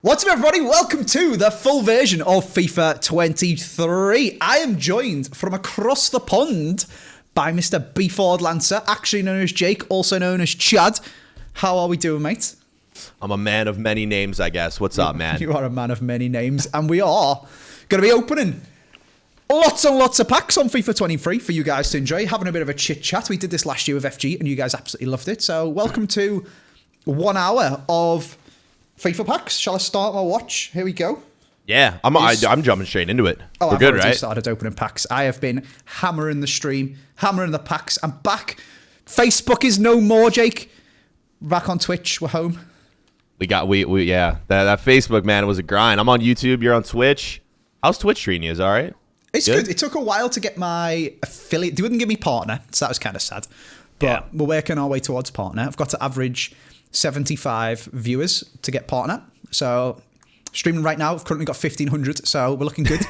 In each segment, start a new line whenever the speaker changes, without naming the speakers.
What's up, everybody? Welcome to the full version of FIFA 23. I am joined from across the pond by Mr. B. Ford Lancer, actually known as Jake, also known as Chad. How are we doing, mate?
I'm a man of many names, I guess. What's up, man?
You are a man of many names, and we are going to be opening lots and lots of packs on FIFA 23 for you guys to enjoy, having a bit of a chit-chat. We did this last year with FG, and you guys absolutely loved it. So welcome to 1 hour of FIFA packs. Shall I start my watch? Here we go.
Yeah, I'm jumping straight into it.
Oh,
We're
I've
good,
already
right?
started opening packs. I have been hammering the stream, hammering the packs. I'm back. Facebook is no more, Jake. Back on Twitch. We're home.
Yeah. That Facebook, man, was a grind. I'm on YouTube. You're on Twitch. How's Twitch treating you? Is it all right?
It's good. It took a while to get my affiliate. They wouldn't give me partner, so that was kind of sad. But We're working our way towards partner. I've got to average 75 viewers to get partner. So streaming right now, I've currently got 1,500, so we're looking good.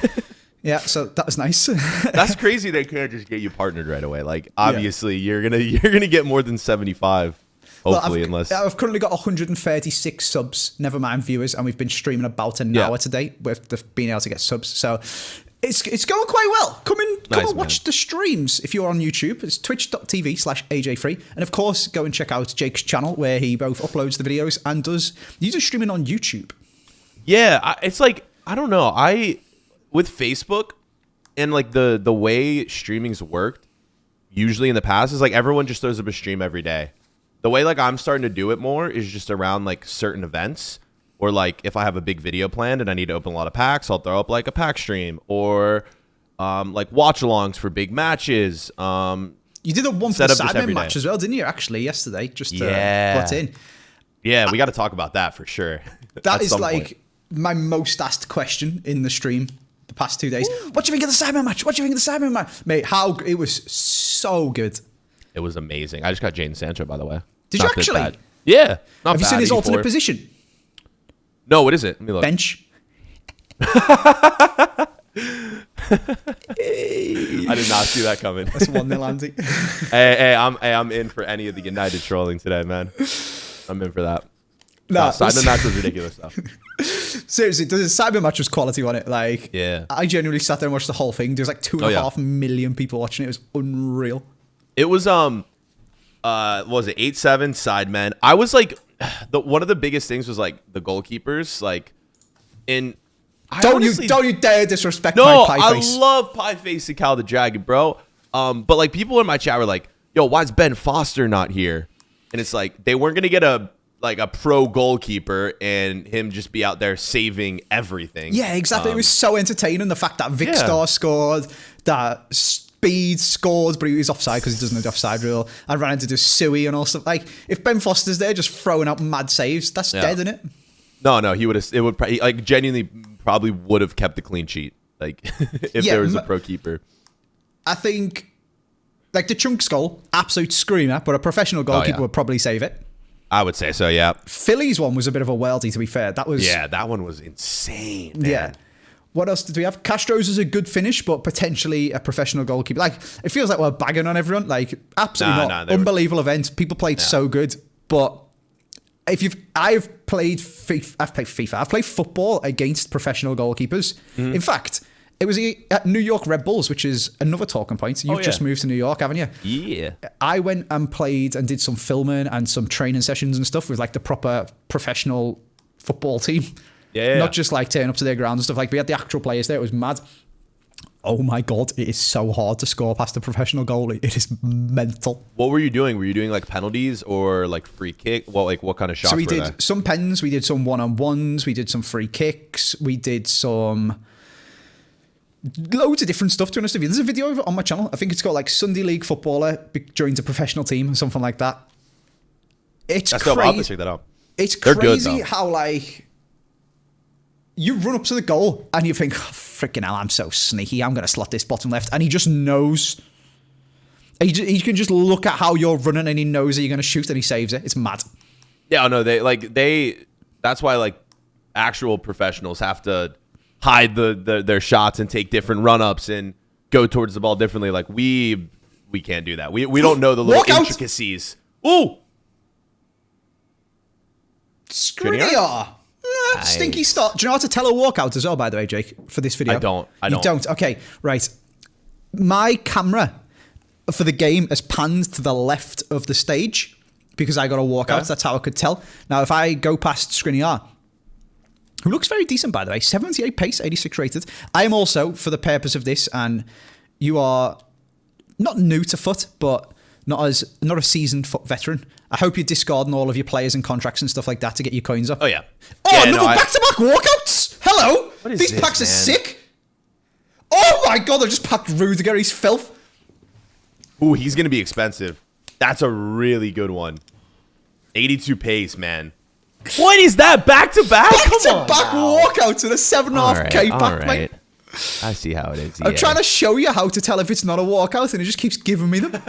Yeah, so that was nice.
That's crazy. They can't just get you partnered right away. Like, obviously, you're gonna get more than 75. Hopefully, unless
I've currently got 136 subs, never mind viewers, and we've been streaming about an hour today with being able to get subs. So it's going quite well. Come and watch the streams if you're on YouTube. It's twitch.tv/AJFree. And of course, go and check out Jake's channel where he both uploads the videos and you do streaming on YouTube.
Yeah, it's like, I don't know. With Facebook and like the way streaming's worked, usually in the past, is like everyone just throws up a stream every day. The way like I'm starting to do it more is just around like certain events. Or like if I have a big video planned and I need to open a lot of packs, I'll throw up like a pack stream or like watch-alongs for big matches.
You did a one for the Sidemen match as well, didn't you? Actually, yesterday, just to butt in.
Yeah, we got to talk about that for sure.
That is like my most asked question in the stream the past 2 days. Ooh. What do you think of the Sidemen match? What do you think of the Sidemen match, mate? It was so good.
It was amazing. I just got Jadon Sancho, by the way.
Did you actually?
Yeah.
Have you seen his alternate position?
No, what is it? Let me look.
Bench.
I did not see that coming.
That's 1-0 Andy.
Hey, I'm in for any of the United trolling today, man. I'm in for that.
Nah,
Sidemen match was ridiculous stuff.
Seriously, the Sidemen match was quality on it. Like,
yeah.
I genuinely sat there and watched the whole thing. There's like 2.5 million people watching it. It was unreal.
It was what was it 8-7 Sidemen? I was like, one of the biggest things was like the goalkeepers, like don't you
dare disrespect
my
Pie Face.
I love Pie Face and Cal the Dragon, bro. But like people in my chat were like, yo, why is Ben Foster not here? And it's like they weren't gonna get a pro goalkeeper and him just be out there saving everything.
Yeah, exactly. It was so entertaining. The fact that Vic Star scored, that Speed scored, but he was offside because he doesn't know the offside rule. I ran into Suey and all stuff. Like, if Ben Foster's there just throwing out mad saves, that's dead, isn't it?
No, he would have. It would like genuinely probably would have kept the clean sheet. Like if there was a pro keeper.
I think like the Chunks goal, absolute screamer, but a professional goalkeeper would probably save it.
I would say so. Yeah.
Philly's one was a bit of a worldie, to be fair. That
one was insane. Man.
Yeah. What else did we have? Castro's is a good finish, but potentially a professional goalkeeper. Like, it feels like we're bagging on everyone. Like, absolutely not. Unbelievable event. People played so good. But I've played FIFA. I've played football against professional goalkeepers. Mm-hmm. In fact, it was at New York Red Bulls, which is another talking point. You've just moved to New York, haven't you?
Yeah.
I went and played and did some filming and some training sessions and stuff with like the proper professional football team.
Yeah.
Not just like turning up to their ground and stuff. Like, we had the actual players there. It was mad. Oh my God, it is so hard to score past a professional goalie. It is mental.
What were you doing? Were you doing like penalties or like free kick? What kind of shots were there? So we
did some pens, we did some one-on-ones, we did some free kicks, we did some loads of different stuff, to be honest with you. There's a video of it on my channel. I think it's got like Sunday League footballer joins a professional team or something like that. It's crazy.
I'll have to check that out.
It's crazy how like you run up to the goal and you think, oh, freaking hell, I'm so sneaky. I'm going to slot this bottom left. And he just knows. He can just look at how you're running and he knows that you're going to shoot and he saves it. It's mad.
Yeah, no, that's why like actual professionals have to hide their shots and take different run-ups and go towards the ball differently. Like we can't do that. We don't know the little intricacies. Ooh!
Skriniar! stinky start. Do you know how to tell a walkout as well, by the way, Jake, for this video?
I don't.
You don't? Okay, right. My camera for the game has panned to the left of the stage because I got a walkout. Okay. That's how I could tell. Now, if I go past Skriniar, who looks very decent, by the way, 78 pace, 86 rated. I am also, for the purpose of this, and you are not new to FUT, but not a seasoned FUT veteran. I hope you're discarding all of your players and contracts and stuff like that to get your coins up.
Oh, yeah.
Oh, another back-to-back walkouts! Hello! These packs are sick! Oh my god, I've just packed Rudiger, he's filth.
Ooh, he's going to be expensive. That's a really good one. 82 pace, man. What is that? Back-to-back?
Back-to-back walkouts with a 7.5k pack, mate.
I see how it is.
I'm trying to show you how to tell if it's not a walkout, and it just keeps giving me them.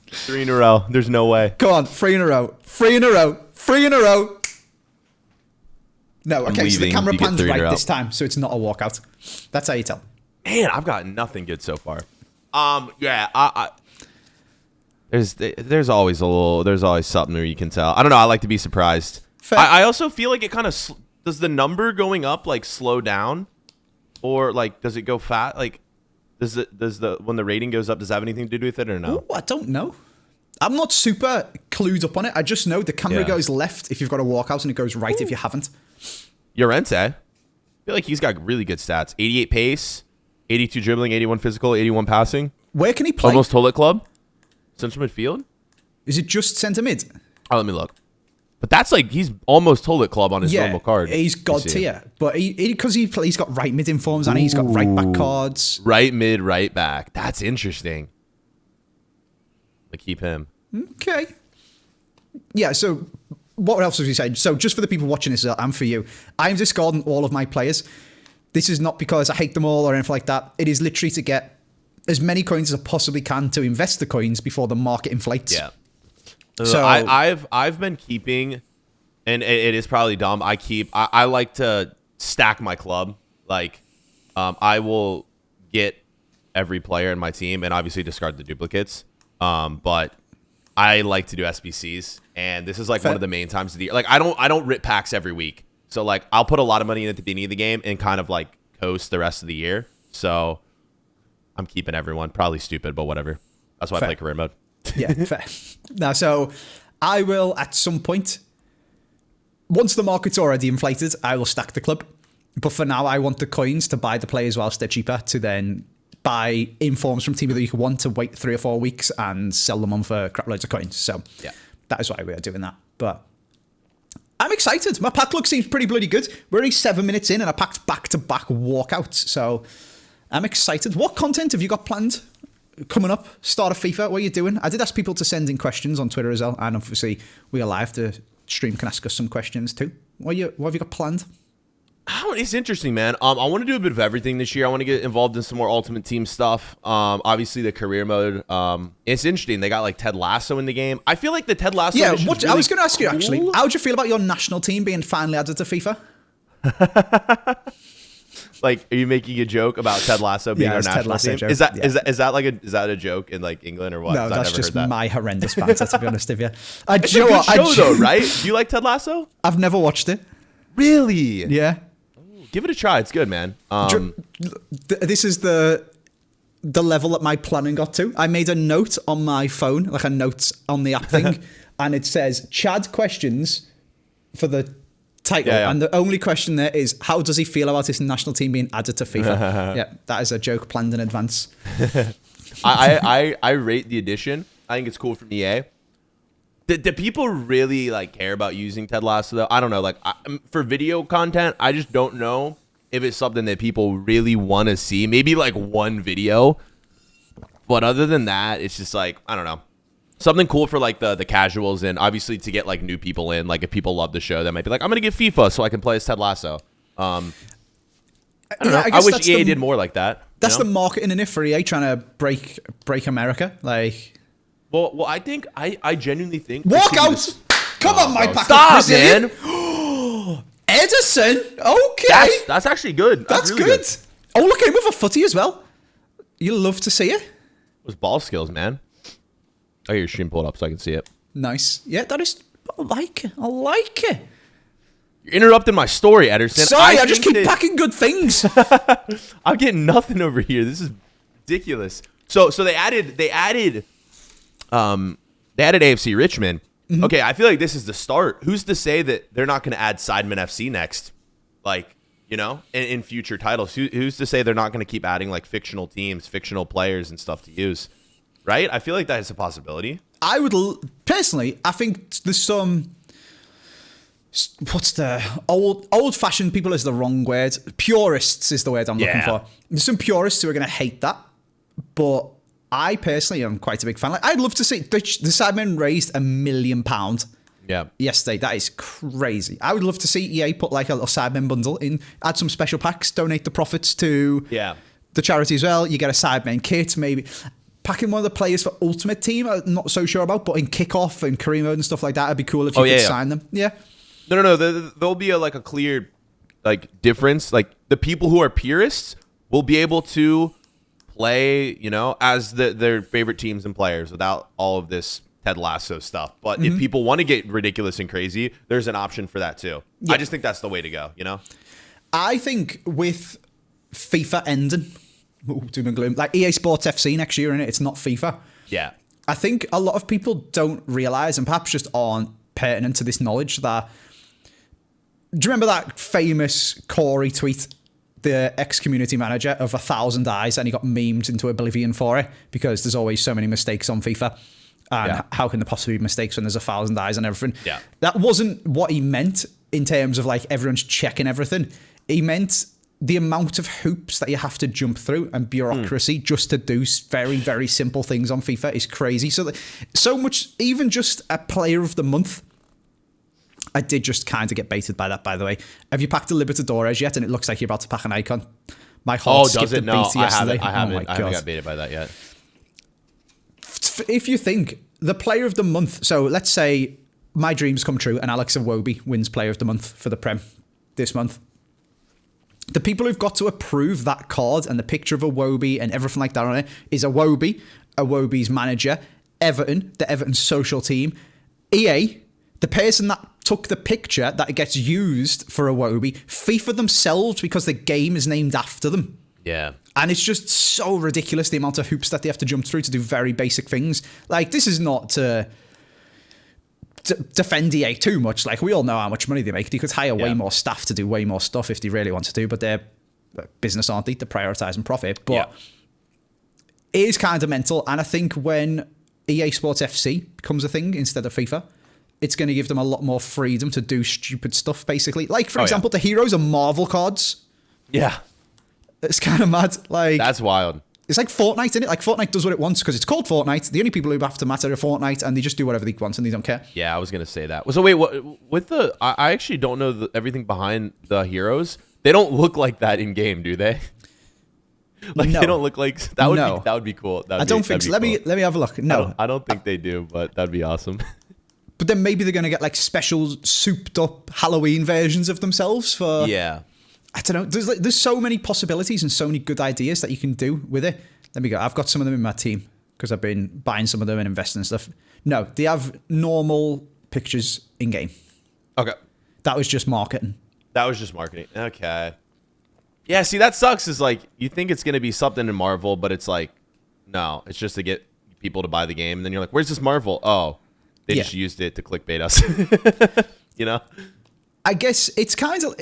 3 in a row. There's no way.
Come on, 3 in a row. 3 in a row. 3 in a row. No, okay, so the camera pans right this time, so it's not a walkout. That's how you tell.
Man, I've got nothing good so far. Yeah, there's always something where you can tell. I don't know. I like to be surprised. I also feel like it kind of does the number going up like slow down, or like does it go fast? Like does the when the rating goes up, does that have anything to do with it or no?
Ooh, I don't know. I'm not super clued up on it. I just know the camera goes left if you've got a walkout and it goes right if you haven't.
Llorente, I feel like he's got really good stats. 88 pace, 82 dribbling, 81 physical, 81 passing.
Where can he play?
Almost toilet club. Central midfield.
Is it just centre mid?
Oh, let me look. But that's like he's almost toilet club on his normal card.
He's god tier, but because he's got right mid informs and he's got right back cards.
Right mid, right back. That's interesting. I keep him.
Okay. Yeah. So what else was he saying? So just for the people watching this and for you, I'm discarding all of my players. This is not because I hate them all or anything like that. It is literally to get as many coins as I possibly can to invest the coins before the market inflates.
Yeah. So I've been keeping, and it is probably dumb. I like to stack my club. Like, I will get every player in my team and obviously discard the duplicates. But I like to do SBCs, and this is like one of the main times of the year. Like I don't rip packs every week. So like I'll put a lot of money in at the beginning of the game and kind of like coast the rest of the year. So I'm keeping everyone. Probably stupid, but whatever. That's why I play career mode.
Yeah, fair. Now, so I will at some point, once the market's already inflated, I will stack the club. But for now, I want the coins to buy the players whilst they're cheaper to then buy informs from Team of the Week 1 to wait 3 or 4 weeks and sell them on for crap loads of coins. So yeah, that is why we are doing that. But I'm excited. My pack look seems pretty bloody good. We're only 7 minutes in and I packed back-to-back walkouts. So I'm excited. What content have you got planned coming up? Start of FIFA, what are you doing? I did ask people to send in questions on Twitter as well. And obviously we are live. The stream can ask us some questions too. What have you got planned?
It's interesting, man. I want to do a bit of everything this year. I want to get involved in some more Ultimate Team stuff. Obviously, the career mode. It's interesting. They got like Ted Lasso in the game. I feel like the Ted Lasso.
Yeah, really I was going to ask you actually. How would you feel about your national team being finally added to FIFA?
Like, are you making a joke about Ted Lasso being our national team?
Joke.
Is that a joke in like England or what?
No, that's just my horrendous banter. To be honest with you,
it's a good show though, right? Do you like Ted Lasso?
I've never watched it.
Really?
Yeah.
Give it a try. It's good, man.
This is the level that my planning got to. I made a note on my phone, like a note on the app thing, and it says Chad questions for the title. Yeah. And the only question there is, how does he feel about his national team being added to FIFA? Yeah, that is a joke planned in advance.
I rate the addition. I think it's cool from EA. Do people really like care about using Ted Lasso though? I don't know. Like for video content, I just don't know if it's something that people really want to see. Maybe like one video, but other than that, it's just like I don't know. Something cool for like the casuals and obviously to get like new people in. Like if people love the show, they might be like, I'm gonna get FIFA so I can play as Ted Lasso. I don't know. I wish EA did more like that.
That's the marketing in it for EA trying to break America. Like.
Well, I think I genuinely think
walkout. Come on, my pack.
Stop, man.
Edison. Okay,
that's actually good.
That's really good. Oh, look at him with a footy as well. You'll love to see it.
Those ball skills, man. I get your stream pulled up so I can see it.
Nice. Yeah, that is. I like it.
You're interrupting my story, Ederson.
Sorry, I just keep packing good things.
I'm getting nothing over here. This is ridiculous. So they added AFC Richmond. Mm-hmm. Okay, I feel like this is the start. Who's to say that they're not going to add Sidemen FC next? Like, you know, in future titles. Who's to say they're not going to keep adding like fictional teams, fictional players and stuff to use? Right? I feel like that is a possibility.
I would personally, I think there's some, what's the old-fashioned people is the wrong word. Purists is the word I'm looking for. There's some purists who are going to hate that, but I personally am quite a big fan. Like, I'd love to see the Sidemen raised £1 million. Yesterday. That is crazy. I would love to see EA put like a little Sidemen bundle in, add some special packs, donate the profits to the charity as well. You get a Sidemen kit, maybe. Packing one of the players for Ultimate Team, I'm not so sure about, but in Kickoff and Career Mode and stuff like that, it'd be cool if you could sign them. Yeah.
No. There'll be a clear like difference. Like the people who are purists will be able to play, you know, as their favorite teams and players without all of this Ted Lasso stuff. But if people want to get ridiculous and crazy, there's an option for that too. Yeah. I just think that's the way to go, you know?
I think with FIFA ending, doom and gloom, like EA Sports FC next year, it's not FIFA.
Yeah.
I think a lot of people don't realize, and perhaps just aren't pertinent to this knowledge, that do you remember that famous Corey tweet, the ex-community manager of 1,000 eyes, and he got memed into oblivion for it because there's always so many mistakes on FIFA. And how can there possibly be mistakes when there's 1,000 eyes and everything?
Yeah.
That wasn't what he meant in terms of like everyone's checking everything. He meant the amount of hoops that you have to jump through and bureaucracy just to do very, very simple things on FIFA is crazy. So much, even just a player of the month. I did just kind of get baited by that, by the way. Have you packed a Libertadores yet? And it looks like you're about to pack an icon. My heart skipped a beat yesterday.
I haven't got baited by that yet.
If you think the player of the month, so let's say my dreams come true and Alex Iwobi wins player of the month for the Prem this month. The people who've got to approve that card and the picture of Iwobi and everything like that on it is Iwobi, Iwobi's manager, Everton, the Everton social team, EA, the person that took the picture that gets used for Iwobi, FIFA themselves because the game is named after them.
Yeah.
And it's just so ridiculous, the amount of hoops that they have to jump through to do very basic things. Like, this is not to defend EA too much. Like, we all know how much money they make. They could hire way more staff to do way more stuff if they really want to do, but they're business, aren't they? They're prioritizing profit. But it is kind of mental. And I think when EA Sports FC becomes a thing instead of FIFA, it's going to give them a lot more freedom to do stupid stuff, basically. Like, for example, the heroes are Marvel cards.
Yeah.
It's kind of mad. Like,
that's wild.
It's like Fortnite, isn't it? Like, Fortnite does what it wants because it's called Fortnite. The only people who have to matter are Fortnite, and they just do whatever they want and they don't care.
Yeah, I was going to say that. So wait, with the... I actually don't know everything behind the heroes. They don't look like that in game, do they? Like, no. They don't look like... That would be cool. I
don't think so. Let me have a look. No.
I don't think they do, but that'd be awesome.
But then maybe they're going to get like special souped up Halloween versions of themselves for...
Yeah.
I don't know. There's so many possibilities and so many good ideas that you can do with it. Let me go. I've got some of them in my team because I've been buying some of them and investing in stuff. No, they have normal pictures in game.
Okay.
That was just marketing.
Okay. Yeah, see, that sucks is like, you think it's going to be something in Marvel, but it's like, no, it's just to get people to buy the game. And then you're like, where's this Marvel? Oh, they just used it to clickbait us. You know?
I guess it's kind of...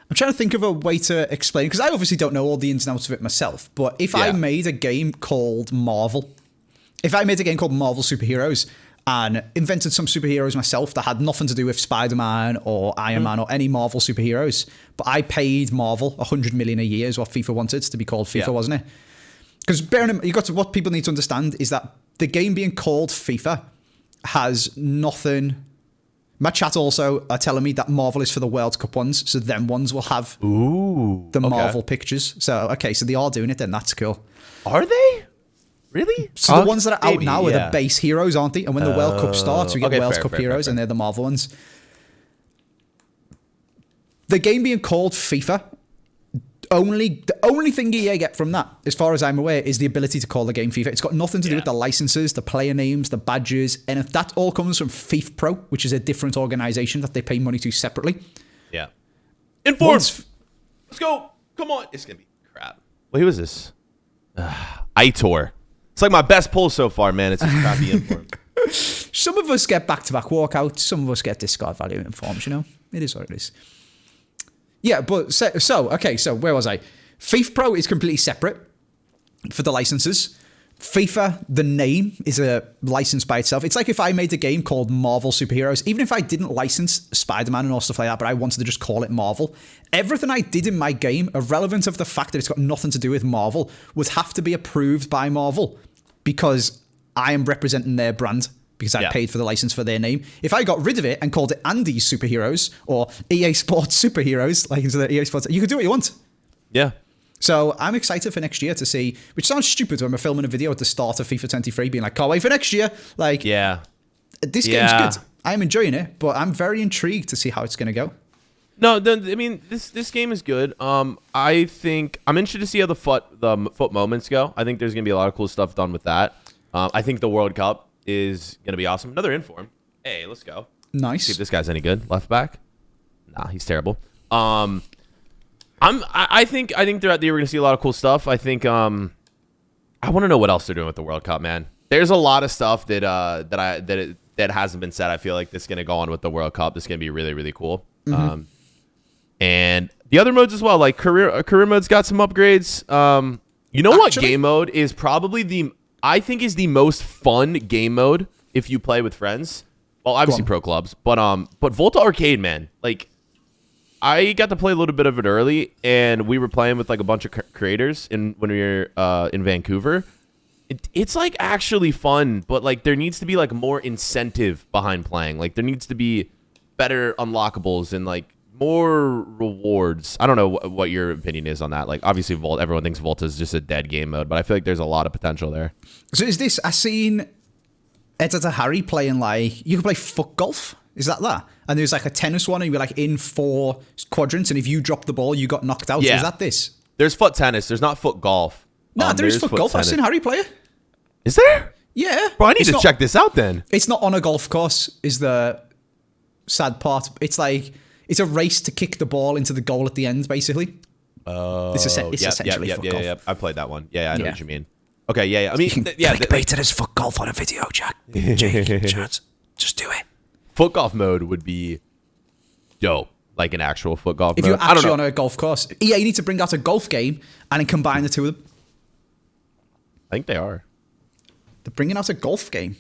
I'm trying to think of a way to explain, because I obviously don't know all the ins and outs of it myself, but if I made a game called Marvel, if I made a game called Marvel Superheroes and invented some superheroes myself that had nothing to do with Spider-Man or Iron Man or any Marvel superheroes, but I paid Marvel $100 million a year is what FIFA wanted to be called FIFA, wasn't it? Because bearing in mind, what people need to understand is that the game being called FIFA has nothing... My chat also are telling me that Marvel is for the World Cup ones, so them ones will have the Marvel pictures. So, okay, so they are doing it then. That's cool.
Are they? Really?
So the ones that are out now are the base heroes, aren't they? And when the World Cup starts, we get World Cup heroes, and they're the Marvel ones. The game being called FIFA only thing EA get from that, as far as I'm aware, is the ability to call the game FIFA. It's got nothing to do with the licenses, the player names, the badges, and if that all comes from FIFA Pro, which is a different organization that they pay money to separately.
Yeah. Let's go. Come on. It's gonna be crap. Wait, who is this? Itor. It's like my best pull so far, man. It's just crappy inform.
Some of us get back-to-back walkouts. Some of us get discard value informs, you know? It is what it is. Yeah, but so where was I? FIFA Pro is completely separate for the licenses. FIFA, the name, is a license by itself. It's like if I made a game called Marvel Superheroes, even if I didn't license Spider-Man and all stuff like that, but I wanted to just call it Marvel, everything I did in my game, irrelevant of the fact that it's got nothing to do with Marvel, would have to be approved by Marvel because I am representing their brand because I paid for the license for their name. If I got rid of it and called it Andy's Superheroes or EA Sports Superheroes, like instead of EA Sports, you could do what you want.
Yeah.
So I'm excited for next year to see, which sounds stupid when we're filming a video at the start of FIFA 23 being like, can't wait for next year. Like, this game's good. I'm enjoying it, but I'm very intrigued to see how it's going to go.
No, I mean, this game is good. I think I'm interested to see how the foot moments go. I think there's going to be a lot of cool stuff done with that. I think the World Cup is going to be awesome. Another inform. Hey, let's go.
Nice.
See if this guy's any good. Left back? Nah, he's terrible. I think throughout the year we're gonna see a lot of cool stuff. I think I want to know what else they're doing with the World Cup, man. There's a lot of stuff that hasn't been said. I feel like this is gonna go on with the World Cup. This is gonna be really, really cool. Mm-hmm. And the other modes as well, like career mode's got some upgrades. You know what game mode is probably the most fun game mode if you play with friends. Well, obviously pro clubs, but Volta Arcade, man, like. I got to play a little bit of it early, and we were playing with like a bunch of creators when we were in Vancouver. It's like actually fun, but like there needs to be like more incentive behind playing. Like there needs to be better unlockables and like more rewards. I don't know what your opinion is on that. Like obviously everyone thinks Volta is just a dead game mode, but I feel like there's a lot of potential there.
So is this? I seen Editor Harry playing like you can play foot golf. Is that? And there's like a tennis one, and you're like in 4 quadrants, and if you drop the ball, you got knocked out.
Yeah.
Is that this?
There's foot tennis. There's not foot golf.
No, there is foot golf. Tennis. I've seen Harry play it.
Is there?
Yeah.
Bro, I need to check this out then.
It's not on a golf course, is the sad part. It's like, it's a race to kick the ball into the goal at the end, basically.
Oh.
It's essentially foot golf.
Yeah. I played that one. Yeah, I know what you mean. Okay, yeah. I mean,
clickbaited as foot golf on a video, Jack. Jake, just do it.
Foot golf mode would be dope, like an actual foot golf mode.
If you're actually on a golf course. Yeah, you need to bring out a golf game and then combine the two of them.
I think they are.
They're bringing out a golf game.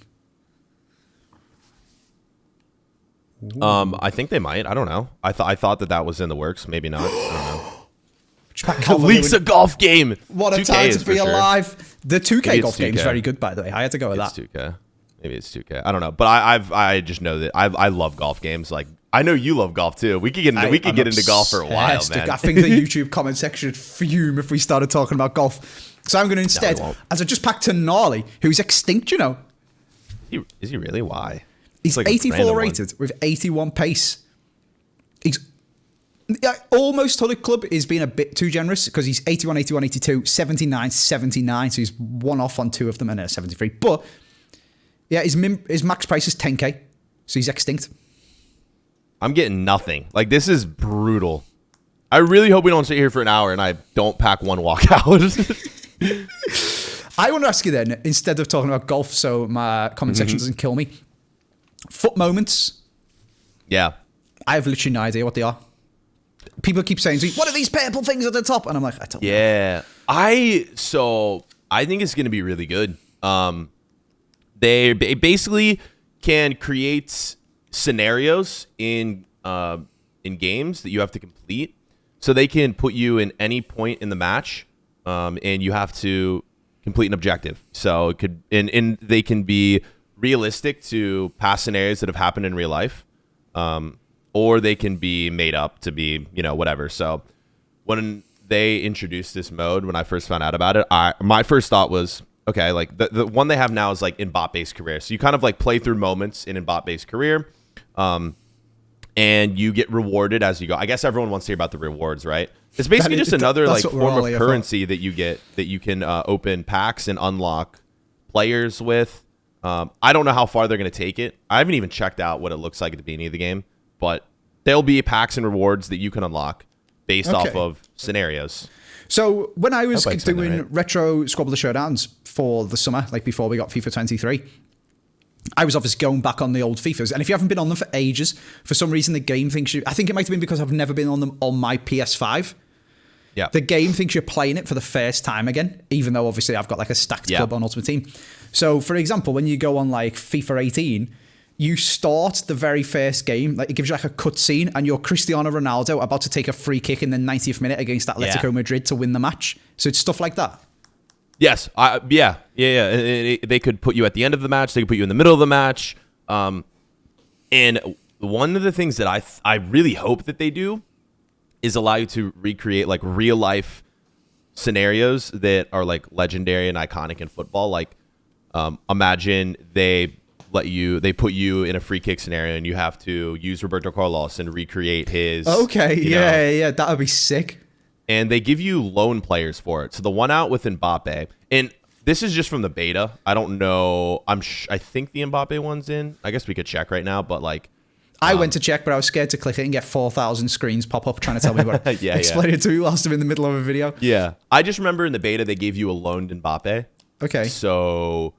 I think they might. I don't know. I thought that was in the works. Maybe not. I don't
know.
Release a golf game.
What a time to be alive. The 2K golf game is very good, by the way. I had to go with that.
2K. Maybe it's 2K. I don't know, but I just know that I love golf games. Like I know you love golf too. We could get into golf for a while, man.
I think the YouTube comment section would fume if we started talking about golf. So I'm going to instead, as I just packed to Gnarly, who's extinct, you know.
Is he really? Why?
He's like 84 rated with 81 pace. He's almost Hullet Club is being a bit too generous because he's 81, 81, 82, 79, 79. So he's one off on 2 of them and a 73. But yeah, his max price is 10k, so he's extinct.
I'm getting nothing. Like, this is brutal. I really hope we don't sit here for an hour and I don't pack one walkout.
I want to ask you then, instead of talking about golf so my comment section doesn't kill me, foot moments.
Yeah.
I have literally no idea what they are. People keep saying to me, what are these purple things at the top? And I'm like, I don't know.
Yeah. I think it's going to be really good. They basically can create scenarios in games that you have to complete. So they can put you in any point in the match, and you have to complete an objective. So it could, and they can be realistic to past scenarios that have happened in real life, or they can be made up to be, whatever. So when they introduced this mode, when I first found out about it, my first thought was, okay, like the one they have now is like in bot-based career. So you kind of like play through moments in bot-based career. and you get rewarded as you go. I guess everyone wants to hear about the rewards, right? It's basically just another like form of currency that you get that you can open packs and unlock players with. I don't know how far they're going to take it. I haven't even checked out what it looks like at the beginning of the game, but there'll be packs and rewards that you can unlock based off of scenarios.
So when I was doing retro Squabble the Showdowns for the summer, like before we got FIFA 23, I was obviously going back on the old FIFAs. And if you haven't been on them for ages, for some reason the game thinks you... I think it might have been because I've never been on them on my PS5.
Yeah.
The game thinks you're playing it for the first time again, even though obviously I've got like a stacked club on Ultimate Team. So for example, when you go on like FIFA 18, you start the very first game, like it gives you like a cutscene, and you're Cristiano Ronaldo about to take a free kick in the 90th minute against Atletico Madrid to win the match. So it's stuff like that.
Yes. Yeah. They could put you at the end of the match. They could put you in the middle of the match. And one of the things that I really hope that they do is allow you to recreate like real life scenarios that are like legendary and iconic in football. Like imagine they put you in a free kick scenario and you have to use Roberto Carlos and recreate his. Okay.
Yeah. That would be sick.
And they give you loan players for it. So the one out with Mbappe, and this is just from the beta. I don't know. I think the Mbappe one's in. I guess we could check right now, but like.
I went to check, but I was scared to click it and get 4,000 screens pop up trying to tell me what it. Explain it to me whilst I'm in the middle of a video.
Yeah. I just remember in the beta, they gave you a loaned Mbappe.
Okay.
So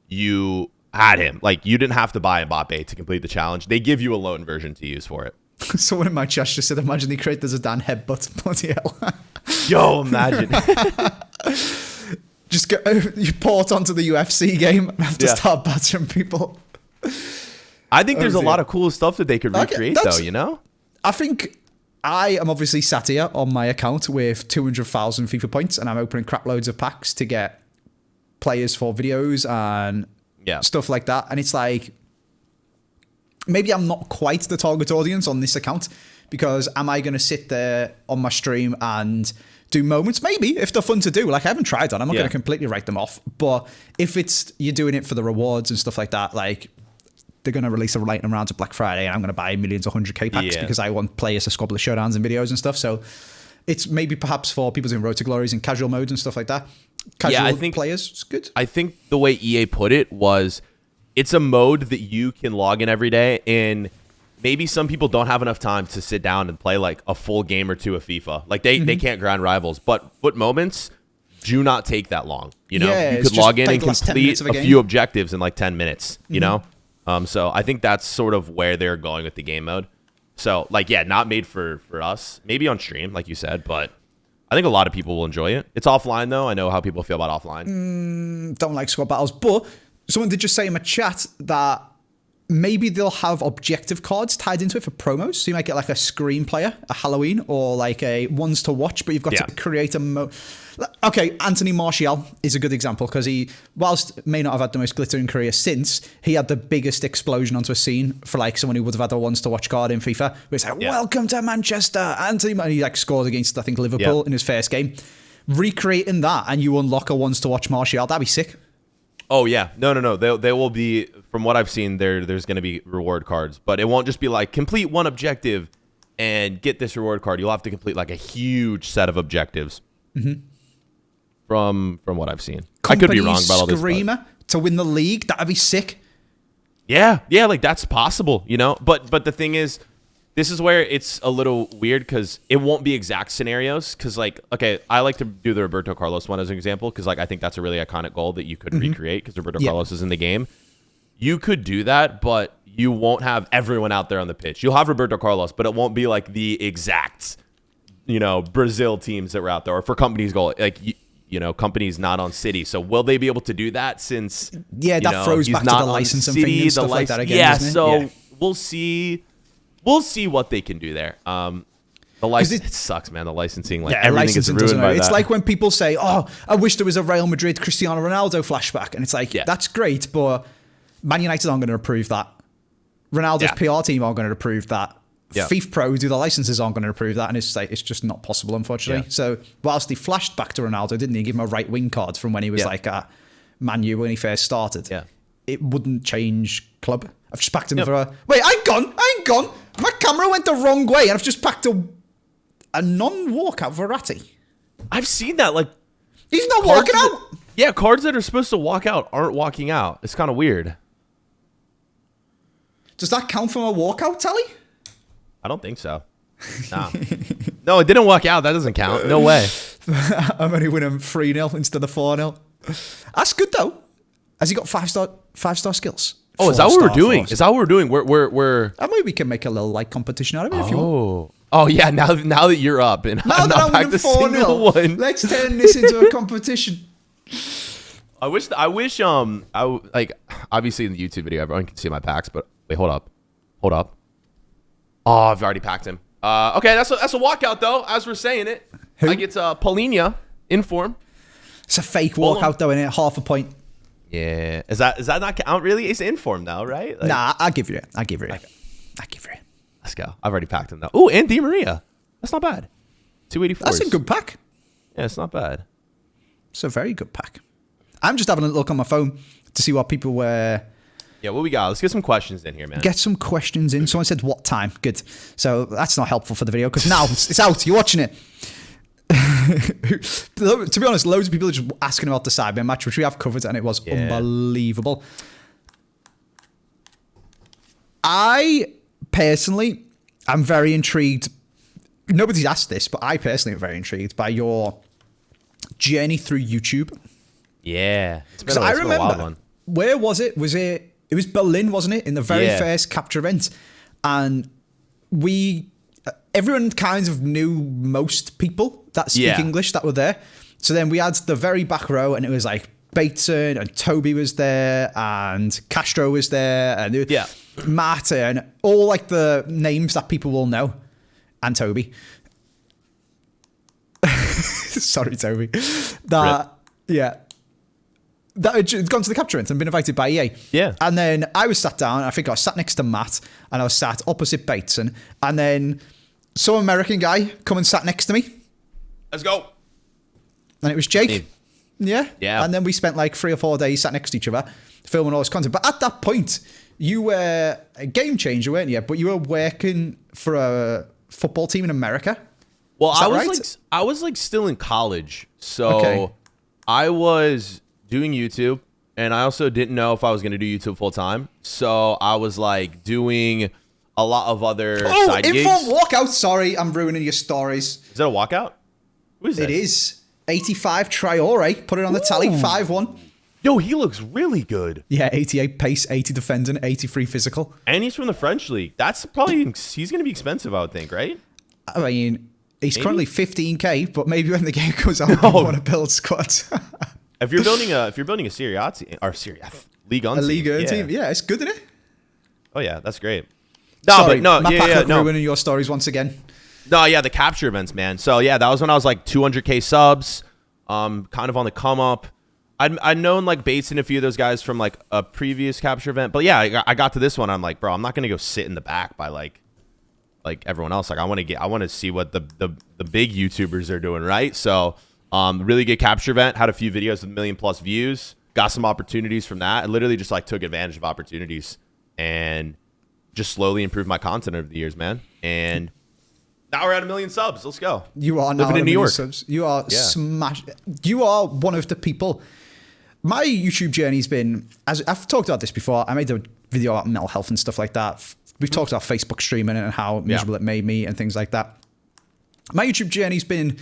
you had him. Like, you didn't have to buy Mbappe to complete the challenge. They give you a loan version to use for it.
Someone in my chat just said, imagine they create the Zidane headbutt. Bloody hell.
Yo, imagine.
Just you port onto the UFC game and have to start battering people.
I think there's a lot of cool stuff that they could recreate, though, you know?
I think I am obviously sat here on my account with 200,000 FIFA points, and I'm opening crap loads of packs to get players for videos and stuff like that. And it's like, maybe I'm not quite the target audience on this account, because am I going to sit there on my stream and do moments? Maybe, if they're fun to do. Like, I haven't tried that. I'm not going to completely write them off. But if you're doing it for the rewards and stuff like that, like, they're going to release a lightning round to Black Friday and I'm going to buy millions of 100k packs because I want players to Squabble showdowns and videos and stuff. So it's maybe perhaps for people doing Road to Glories and casual modes and stuff like that. Casual players, it's good.
I think the way EA put it was, it's a mode that you can log in every day, and maybe some people don't have enough time to sit down and play like a full game or two of FIFA. Like they can't grind rivals, but foot moments do not take that long. You know, you could log in and complete a few objectives in like 10 minutes, you know? So I think that's sort of where they're going with the game mode. So like, not made for us, maybe on stream, like you said, but I think a lot of people will enjoy it. It's offline though. I know how people feel about offline.
Don't like squad battles, but someone did just say in my chat that maybe they'll have objective cards tied into it for promos. So you might get like a screen player, a Halloween, or like a ones to watch, but you've got to create a Okay, Anthony Martial is a good example, because he, whilst may not have had the most glittering career since, he had the biggest explosion onto a scene for like someone who would have had a ones to watch card in FIFA. Where it's like, welcome to Manchester, Anthony. And he like scored against, I think, Liverpool in his first game. Recreating that and you unlock a ones to watch Martial, that'd be sick.
Oh yeah, no. They will be, from what I've seen, there's going to be reward cards, but it won't just be like complete one objective and get this reward card. You'll have to complete like a huge set of objectives. From what I've seen, I could be wrong about all this.
Screamer to win the league, that'd be sick.
Yeah, like that's possible, you know. But the thing is, this is where it's a little weird, because it won't be exact scenarios. Because like, okay, I like to do the Roberto Carlos one as an example, because like I think that's a really iconic goal that you could recreate, because Roberto Carlos is in the game. You could do that, but you won't have everyone out there on the pitch. You'll have Roberto Carlos, but it won't be like the exact, you know, Brazil teams that were out there, or for company's goal, like you know, company's not on City. So will they be able to do that, since
that throws back to the licensing thing and stuff like that again, doesn't it?
We'll see. We'll see what they can do there. The license, it sucks, man. The licensing, like everything is ruined by that.
It's like when people say, "Oh, I wish there was a Real Madrid Cristiano Ronaldo flashback," and it's like, that's great, but Man United aren't going to approve that. Ronaldo's PR team aren't going to approve that. FIFA Pro, who do the licenses, aren't going to approve that, and it's like, it's just not possible, unfortunately. So whilst he flashed back to Ronaldo, didn't he give him a right wing card from when he was like at Man U when he first started? it wouldn't change club. I've just packed him for a... Wait, I ain't gone. My camera went the wrong way, and I've just packed a non-walkout Verratti.
I've seen that, like...
He's not walking out!
Yeah, cards that are supposed to walk out aren't walking out. It's kind of weird.
Does that count from a walkout tally?
I don't think so. Nah. No, it didn't walk out. That doesn't count. No way.
I'm only winning 3-0 instead of 4-0. That's good, though. Has he got five-star skills?
Oh, is that what we're doing? Is that what we're doing? We're...
I mean, we can make a little light competition out of it if you want.
Oh yeah, now that you're up and
now
I'm not
winning 4-0, let's turn this into a competition.
I wish like obviously in the YouTube video everyone can see my packs, but wait, hold up. Oh, I've already packed him. Okay, that's a walkout though, as we're saying it.
Who?
I get Polinia in form.
It's a fake walkout though, innit? Half a point.
Yeah. Is that not count really? It's in form now, right? Like,
nah, I'll give you it.
Okay.
Let's
go. I've already packed him though. Oh, and Di Maria. That's not bad. 284.
That's a good pack.
Yeah, it's not bad.
It's a very good pack. I'm just having a look on my phone to see what people were.
Yeah, what we got? Let's get some questions in here, man.
Get some questions in. Someone said, what time? Good. So that's not helpful for the video because now it's out. You're watching it. To be honest, loads of people are just asking about the Sidemen match, which we have covered, and it was unbelievable. I personally am very intrigued. Nobody's asked this, but I personally am very intrigued by your journey through YouTube.
Yeah.
Because I remember, where was it? It was Berlin, wasn't it? In the very first capture event. And everyone kind of knew most people that speak English that were there. So then we had the very back row, and it was like Bateson and Toby was there, and Castro was there, and Marta, and all like the names that people will know, and Toby. Sorry, Toby. That had gone to the capture event and been invited by EA.
Yeah.
And then I was sat down, I think I was sat next to Matt, and I was sat opposite Bateson, and then some American guy come and sat next to me.
Let's go.
And it was Jake.
Steve.
Yeah.
Yeah.
And then we spent like 3 or 4 days sat next to each other, filming all this content. But at that point, you were a game changer, weren't you? But you were working for a football team in America.
Well, I was like still in college. So I was doing YouTube, and I also didn't know if I was going to do YouTube full time. So I was like doing a lot of other side gigs.
Walkout. Sorry, I'm ruining your stories.
Is that a walkout? Who is that?
It is. 85 Traore. Put it on the tally. 5-1.
Yo, he looks really good.
Yeah, 88 pace, 80 defending, 83 physical.
And he's from the French league. That's probably, he's going to be expensive, I would think, right?
I mean, he's currently 15k, but maybe when the game goes out, you want to build squads.
If you're building a Serie A team, or League On
team, yeah, it's good, isn't it?
Oh yeah, that's great.
Sorry, ruining your stories once again.
No, yeah, the capture events, man. So yeah, that was when I was like 200k subs, kind of on the come up. I'd known like Bates and a few of those guys from like a previous capture event, but yeah, I got to this one. I'm like, bro, I'm not gonna go sit in the back by like everyone else. Like I want to see what the big YouTubers are doing, right? So really good capture event. Had a few videos with 1 million+ views. Got some opportunities from that. I literally just like took advantage of opportunities and just slowly improved my content over the years, man. And now we're at 1 million subs. Let's go.
You are now
living in New York.
Subs. You are smash. You are one of the people. My YouTube journey's been, as I've talked about this before. I made a video about mental health and stuff like that. We've talked about Facebook streaming and how miserable it made me and things like that. My YouTube journey's been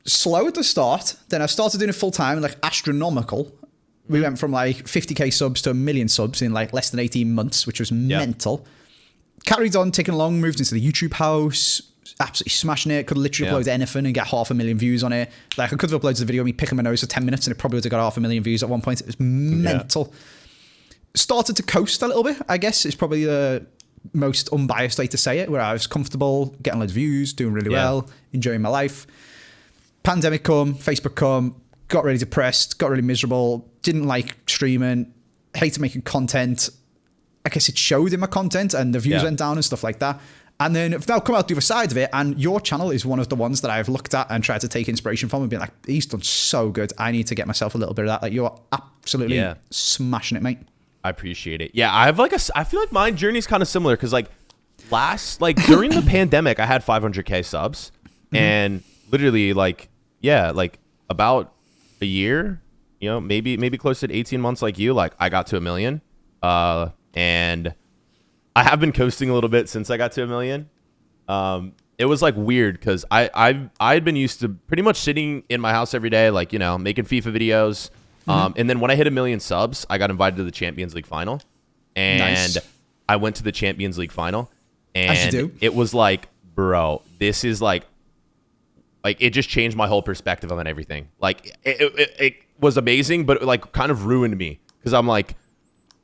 slow at the start. Then I started doing it full time, like astronomical. We went from like 50k subs to 1 million subs in like less than 18 months, which was mental. Carried on, ticking along, moved into the YouTube house, absolutely smashing it. Could literally upload anything and get 500,000 views on it. Like I could have uploaded the video of me picking my nose for 10 minutes and it probably would have got 500,000 views at one point. It was mental. Started to coast a little bit, I guess. It's probably the most unbiased way to say it, where I was comfortable, getting loads of views, doing really well, enjoying my life. Pandemic come, Facebook come, got really depressed, got really miserable, didn't like streaming, hated making content. I guess it showed in my content and the views went down and stuff like that. And then I've now come out the other side of it, and your channel is one of the ones that I've looked at and tried to take inspiration from and been like, he's done so good. I need to get myself a little bit of that. Like, you're absolutely smashing it, mate.
I appreciate it. Yeah, I feel like my journey is kind of similar because during the pandemic, I had 500K subs, and literally about a year, maybe close to 18 months like you, like I got to 1 million. And I have been coasting a little bit since I got to 1 million. It was like weird because I'd been used to pretty much sitting in my house every day, like, making FIFA videos. And then when I hit 1 million subs, I got invited to the Champions League final, and nice. I went to the Champions League final, and it was like, bro, this is like it just changed my whole perspective on everything. Like it was amazing, but it like kind of ruined me because I'm like,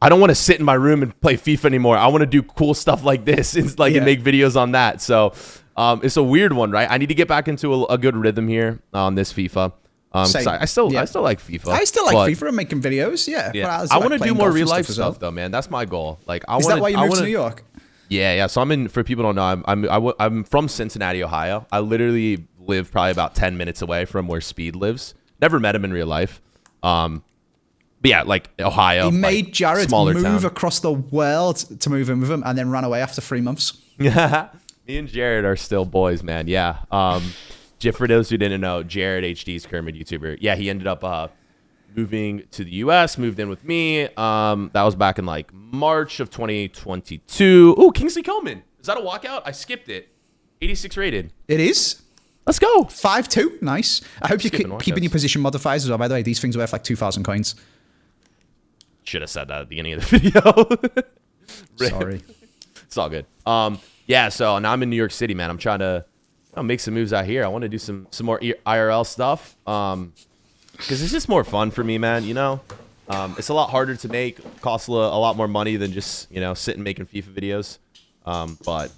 I don't want to sit in my room and play FIFA anymore. I want to do cool stuff like this and make videos on that. So it's a weird one, right? I need to get back into a good rhythm here on this FIFA. I still like FIFA.
I still like FIFA and making videos. Yeah.
I want to do more real life stuff though, man. That's my goal.
Is that why you moved to New York?
Yeah. So for people who don't know, I'm from Cincinnati, Ohio. I literally live probably about 10 minutes away from where Speed lives. Never met him in real life. But yeah, like Ohio.
He made Jared move across the world to move in with him, and then ran away after 3 months.
Yeah. Me and Jared are still boys, man. Yeah. For those who didn't know, Jared HD's Kermit YouTuber. Yeah, he ended up moving to the US, moved in with me. That was back in like March of 2022. Ooh, Kingsley Coleman. Is that a walkout? I skipped it. 86 rated.
It is.
Let's go.
5-2. Nice. I hope you're keeping your position modifiers as well. By the way, these things are worth like 2,000 coins.
Should have said that at the beginning of the video.
Sorry.
It's all good. Yeah, so now I'm in New York City, man. I'm trying to make some moves out here. I want to do some more IRL stuff because it's just more fun for me, man. It's a lot harder to make, costs a lot more money than just sitting making FIFA videos. But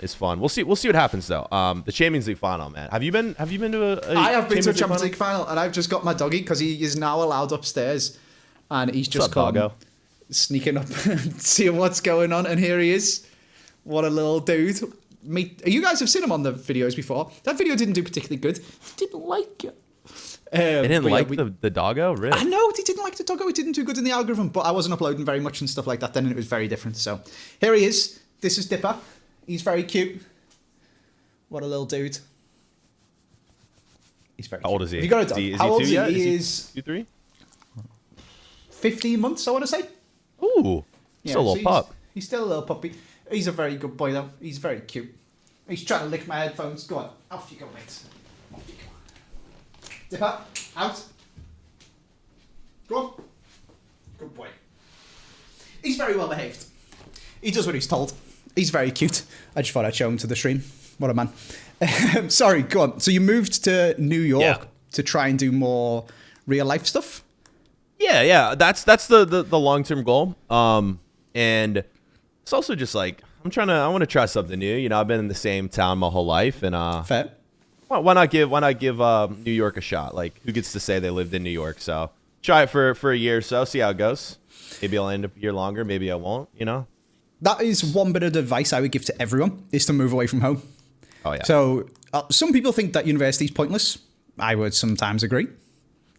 it's fun. We'll see what happens though. The Champions League final, man. Have you been to a
I have been to a Champions League final, and I've just got my doggy because he is now allowed upstairs, and he's just come sneaking up and seeing what's going on, and here he is. What a little dude. You guys have seen him on the videos before. That video didn't do particularly good. He didn't like it.
They didn't like the doggo, really?
I know, they didn't like the doggo. It didn't do good in the algorithm, but I wasn't uploading very much and stuff like that then, and it was very different. So here he is. This is Dipper. He's very cute. What a little dude. He's very cute.
How old is he?
Have you got a dog? How old is he? He is
2-3?
15 months, I want to say.
Ooh. Still a little pup.
He's still a little puppy. He's a very good boy, though. He's very cute. He's trying to lick my headphones. Go on. Off you go, mate. Off you go. Dipper, out. Go on. Good boy. He's very well behaved. He does what he's told. He's very cute. I just thought I'd show him to the stream. What a man. Sorry, go on. So you moved to New York to try and do more real life stuff?
Yeah. That's the long-term goal. And it's also just like I want to try something new. I've been in the same town my whole life, and
fair.
Why not give New York a shot? Like, who gets to say they lived in New York? So try it for a year or so, see how it goes. Maybe I'll end up a year longer. Maybe I won't.
That is one bit of advice I would give to everyone: is to move away from home.
Oh yeah.
So some people think that university is pointless. I would sometimes agree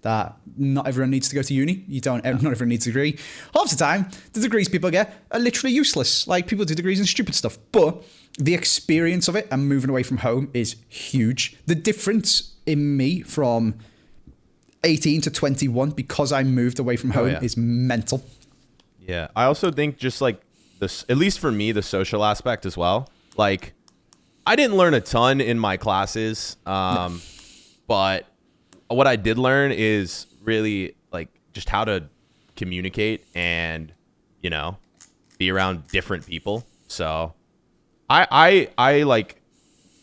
that not everyone needs to go to uni. Not everyone needs a degree. Half the time, the degrees people get are literally useless. Like, people do degrees in stupid stuff. But the experience of it and moving away from home is huge. The difference in me from 18 to 21, because I moved away from home, is mental.
Yeah. I also think just like this, at least for me, the social aspect as well. Like, I didn't learn a ton in my classes, but what I did learn is really like just how to communicate and, be around different people. So I like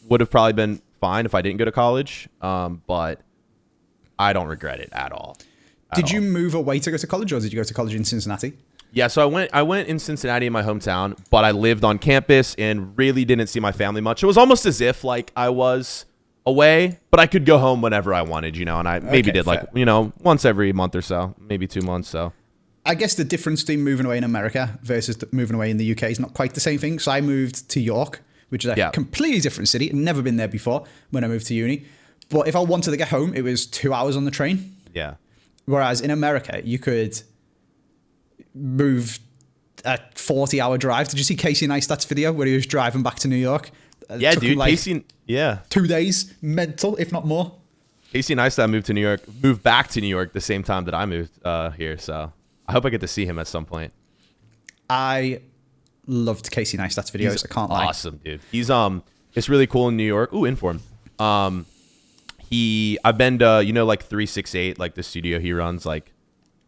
would have probably been fine if I didn't go to college. But I don't regret it at all.
Did you move away to go to college, or did you go to college in Cincinnati?
Yeah, so I went in Cincinnati, in my hometown, but I lived on campus and really didn't see my family much. It was almost as if like I was away, but I could go home whenever I wanted, and I maybe did like, once every month or so, maybe 2 months. So
I guess the difference between moving away in America versus moving away in the UK is not quite the same thing. So I moved to York, which is a completely different city. Never been there before when I moved to uni. But if I wanted to get home, it was 2 hours on the train.
Yeah.
Whereas in America, you could move a 40-hour drive. Did you see Casey Neistat's video where he was driving back to New York?
Yeah, dude. Casey,
2 days, mental, if not more.
Casey Neistat moved back to New York the same time that I moved here. So I hope I get to see him at some point.
I loved Casey Neistat's videos. I can't lie.
Awesome, dude. He's it's really cool in New York. Ooh, Inform. I've been to, like 368, like the studio he runs, like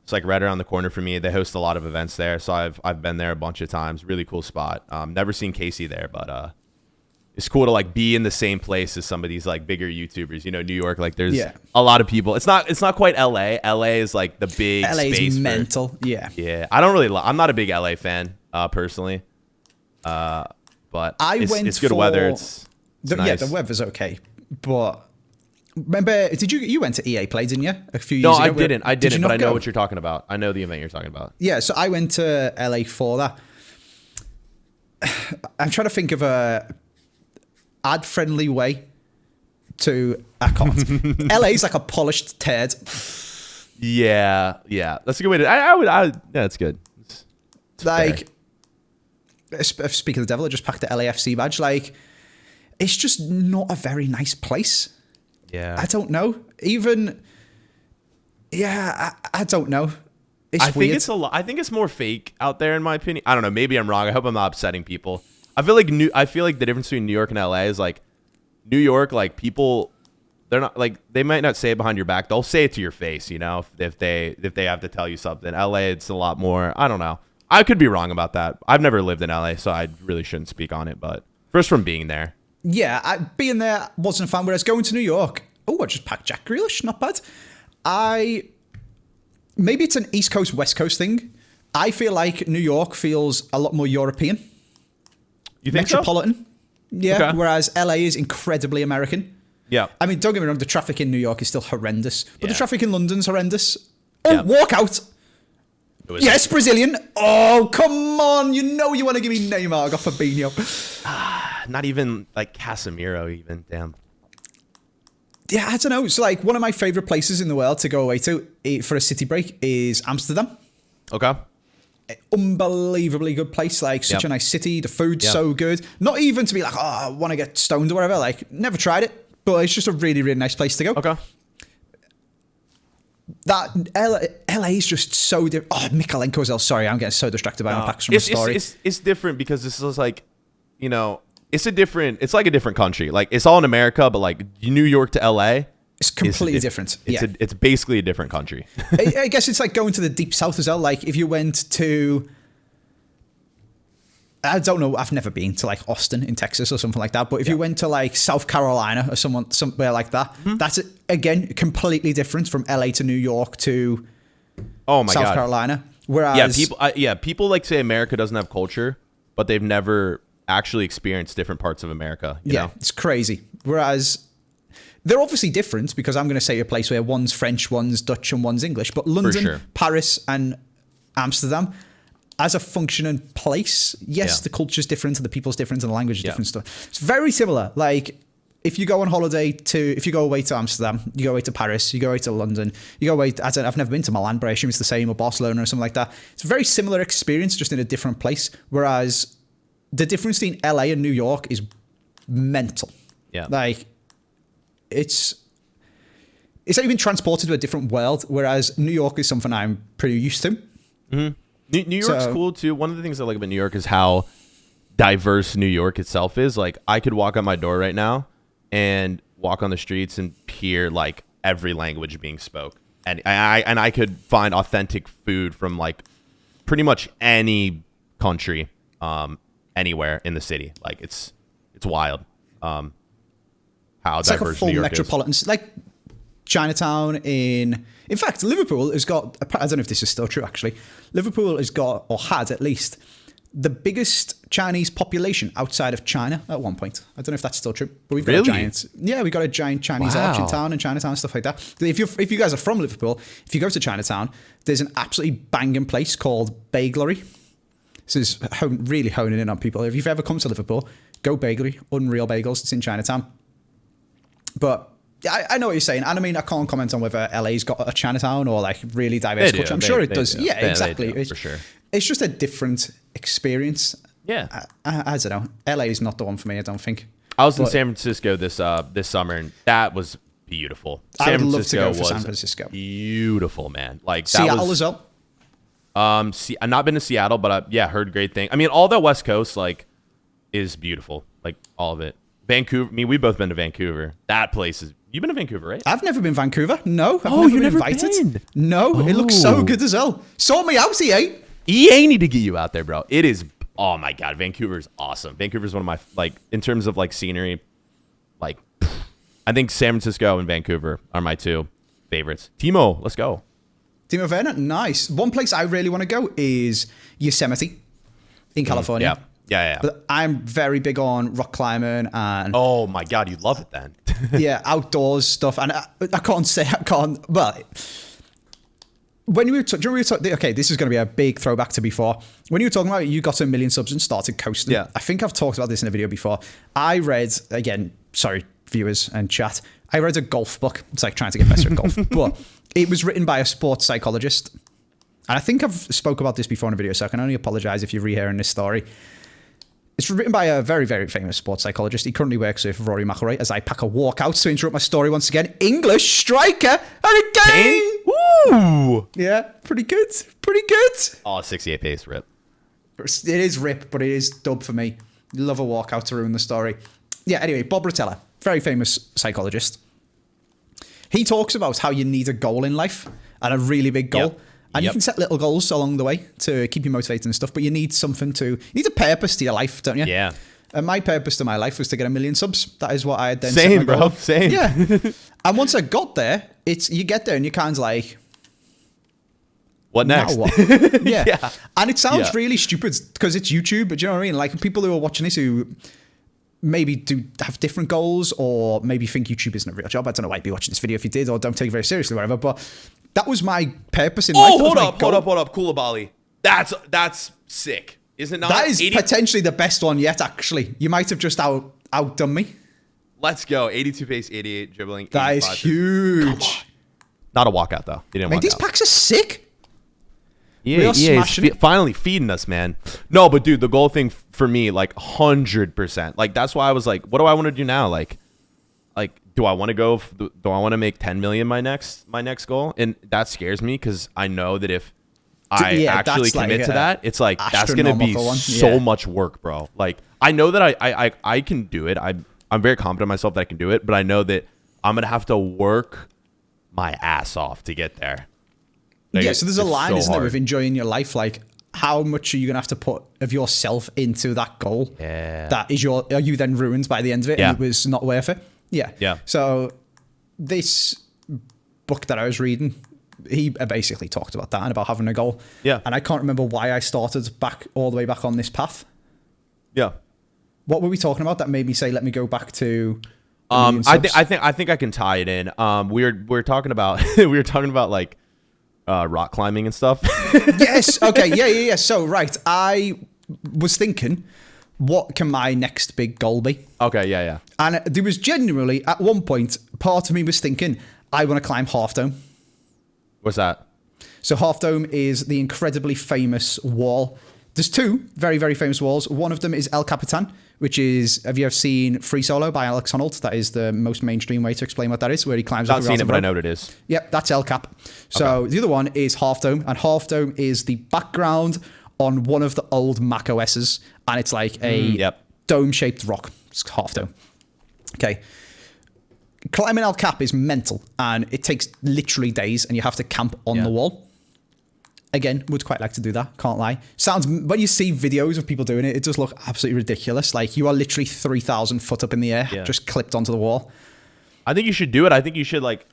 it's like right around the corner from me. They host a lot of events there, so I've been there a bunch of times. Really cool spot. Never seen Casey there, but it's cool to like be in the same place as some of these like bigger YouTubers. New York, like there's a lot of people. It's not quite LA. LA is like the big
LA's
space
mental. Yeah.
I'm not a big LA fan personally. But it's good weather. It's nice.
Yeah, the weather's okay. But remember, you went to EA Play, didn't you? A few years ago.
No, I didn't, but I know what you're talking about. I know the event you're talking about.
Yeah, so I went to LA for that. I'm trying to think of a ad-friendly way to... I can't. LA's like a polished turd.
Yeah. That's a good way to... Yeah, that's good. It's
like, speaking of the devil, I just packed the LAFC badge. Like, it's just not a very nice place.
Yeah.
I don't know. Even... Yeah, I don't know. It's weird.
Think it's a lot. I think it's more fake out there, in my opinion. I don't know. Maybe I'm wrong. I hope I'm not upsetting people. I feel like the difference between New York and LA is like New York, like people, they're not like, they might not say it behind your back. They'll say it to your face, if they have to tell you something. LA, it's a lot more. I don't know. I could be wrong about that. I've never lived in LA, so I really shouldn't speak on it. But first from being there.
Yeah, being there wasn't fun. Whereas going to New York, I just packed Jack Grealish. Not bad. Maybe it's an East Coast, West Coast thing. I feel like New York feels a lot more European.
You think
metropolitan?
So?
Yeah,
okay.
Whereas LA is incredibly American.
Yeah.
I mean, don't get me wrong, the traffic in New York is still horrendous. But the traffic in London's horrendous. Oh,
yeah.
Walkout. Yes, Brazilian. Oh, come on. You want to give me Neymar. I got Fabinho.
Not even like Casemiro even. Damn.
Yeah, I don't know. It's like one of my favorite places in the world to go away to for a city break is Amsterdam.
Okay.
Unbelievably good place, like such a nice city. The food's so good. Not even to be like, I want to get stoned or whatever. Like, never tried it, but it's just a really, really nice place to go.
Okay.
That LA is just so different. Oh, Mikalenko's sorry, I'm getting so distracted by my packs from the story.
It's different because this is like, it's like a different country. Like it's all in America, but like New York to LA.
It's completely different.
It's basically a different country.
I guess it's like going to the deep south as well. Like if you went to, I don't know, I've never been to like Austin in Texas or something like that. But if you went to like South Carolina or somewhere like that, that's again completely different from LA to New York to South Carolina. Whereas
people like say America doesn't have culture, but they've never actually experienced different parts of America. You know?
It's crazy. Whereas they're obviously different because I'm going to say a place where one's French, one's Dutch, and one's English. But London, Paris, and Amsterdam, as a functioning place, the culture's different, and the people's different, and the language is different stuff. It's very similar. Like if you go on holiday if you go away to Amsterdam, you go away to Paris, you go away to London, you go away. I've never been to Milan, but I assume it's the same, or Barcelona or something like that. It's a very similar experience, just in a different place. Whereas the difference between LA and New York is mental. Yeah, like. It's like being transported to a different world, whereas New York is something I'm pretty used to.
Mm-hmm. New York's cool too. One of the things I like about New York is how diverse New York itself is. Like I could walk out my door right now and walk on the streets and hear like every language being spoke, and I could find authentic food from like pretty much any country, anywhere in the city. Like it's wild. How
it's like a full metropolitan, like Chinatown in fact, Liverpool has got, I don't know if this is still true actually, Liverpool has got, or had at least, the biggest Chinese population outside of China at one point. I don't know if that's still true, but we've got we got a giant Chinese arch in town and Chinatown, stuff like that. If you guys are from Liverpool, if you go to Chinatown, there's an absolutely banging place called Baglery. This is really honing in on people. If you've ever come to Liverpool, Go Bakery, Unreal Bagels. It's in Chinatown. But I know what you're saying. And I mean, I can't comment on whether LA's got a Chinatown or like really diverse culture. I'm sure it does. Yeah, exactly.
For sure.
It's just a different experience.
Yeah.
I don't know. LA is not the one for me, I don't think.
I was in San Francisco this summer, and that was beautiful.
I would love to go for San Francisco.
Beautiful, man. Like
Seattle as well.
I've not been to Seattle, but heard great things. I mean, all the West Coast like is beautiful, like all of it. Vancouver. I mean, we've both been to Vancouver. That place is. You've been to Vancouver, right?
I've never been Vancouver. No, I've
never been
invited.
Been?
No, It looks so good as well. Sort me out, EA.
EA need to get you out there, bro. It is. Oh my god, Vancouver's awesome. Vancouver's one of my like in terms of like scenery, like I think San Francisco and Vancouver are my two favorites. Timo, let's go.
Timo Werner, nice. One place I really want to go is Yosemite in California.
Yeah.
But I'm very big on rock climbing and...
Oh, my God. You'd love it then.
Yeah, outdoors stuff. And I can't... Well, when we were talking... Okay, this is going to be a big throwback to before. When you were talking about it, you got to 1 million subs and started coasting.
Yeah.
I think I've talked about this in a video before. I read, again, sorry, viewers and chat, I read a golf book. It's like trying to get better at golf. But it was written by a sports psychologist. And I think I've spoke about this before in a video, so I can only apologize if you're rehearing this story. It's written by a very, very famous sports psychologist. He currently works with Rory McIlroy as I pack a walkout to interrupt my story once again. English striker and again.
Woo!
Yeah, pretty good. Pretty good.
Oh, 68 pace, rip.
It is rip, but it is dub for me. Love a walkout to ruin the story. Yeah, anyway, Bob Rotella, very famous psychologist. He talks about how you need a goal in life and a really big goal. Yep. And you can set little goals along the way to keep you motivated and stuff, but you need you need a purpose to your life, don't you?
Yeah.
And my purpose to my life was to get 1 million subs. That is what I had then
Same,
set my
bro.
goal.
Same.
Yeah. And once I got there, you get there and you're kind of like,
what next?
Now what? Yeah.
Yeah.
And it sounds really stupid because it's YouTube, but do you know what I mean? Like people who are watching this who maybe do have different goals or maybe think YouTube isn't a real job. I don't know why you'd be watching this video if you did or don't take it very seriously or whatever, but that was my purpose in life.
Oh, hold up. Koulibaly. That's sick. Isn't it not?
That is potentially the best one yet, actually. You might have just outdone me.
Let's go. 82 pace, 88 dribbling.
That is huge.
Not a walkout, though. He didn't walk out.
These packs are sick.
Yeah, finally feeding us, man. No, but dude, the goal thing for me, like 100%. Like that's why I was like, what do I want to do now? Like, do I want to go? Do I want to make 10 million my next goal? And that scares me because I know that if I actually commit to that, it's like that's gonna be so much work, bro. Like I know that I can do it. I'm very confident in myself that I can do it, but I know that I'm gonna have to work my ass off to get there. Like,
so there's a line, isn't there, with enjoying your life? Like, how much are you going to have to put of yourself into that goal?
Yeah.
Are you then ruined by the end of it?
Yeah.
And it was not worth it? Yeah.
Yeah.
So this book that I was reading, he basically talked about that and about having a goal.
Yeah.
And I can't remember why I started all the way back on this path.
Yeah.
What were we talking about that made me say, let me go back to...
I think I can tie it in. We're talking about like rock climbing and stuff.
Yes. Okay. Yeah. So, right. I was thinking, what can my next big goal be?
Okay. Yeah.
And there was genuinely, at one point, part of me was thinking, I want to climb Half Dome.
What's that?
So Half Dome is the incredibly famous wall. There's two very, very famous walls. One of them is El Capitan, which is, have you ever seen Free Solo by Alex Honnold? That is the most mainstream way to explain what that is, where he climbs up.
I've not seen it, but I know what it is.
Yep, that's El Cap. So the other one is Half Dome, and Half Dome is the background on one of the old Mac OSs, and it's like a dome-shaped rock. It's Half Dome. Okay. Climbing El Cap is mental, and it takes literally days, and you have to camp on the wall. Again, would quite like to do that, can't lie. When you see videos of people doing it, it does look absolutely ridiculous. Like, you are literally 3,000 foot up in the air, just clipped onto the wall.
I think you should do it. I think you should, like,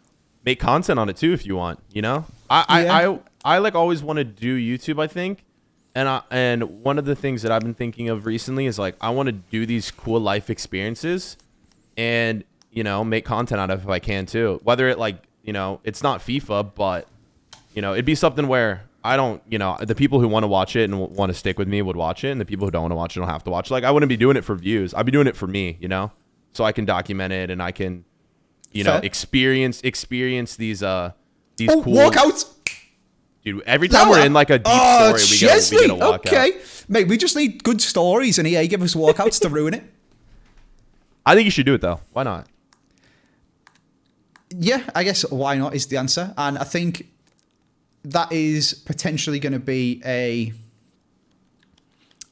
make content on it, too, if you want, you know? I like, always want to do YouTube, I think. And one of the things that I've been thinking of recently is, like, I want to do these cool life experiences and, you know, make content out of it if I can, too. Whether it, like, you know, it's not FIFA, but, you know, it'd be something where I don't, the people who want to watch it and want to stick with me would watch it, and the people who don't want to watch it don't have to watch it. Like, I wouldn't be doing it for views. I'd be doing it for me, so I can document it and I can, experience these cool
walkouts.
Dude, every time we're in like a deep story, we get a walkout.
Okay, mate, we just need good stories, and EA give us walkouts to ruin it.
I think you should do it though. Why not?
Yeah, I guess why not is the answer, and I think that is potentially going to be a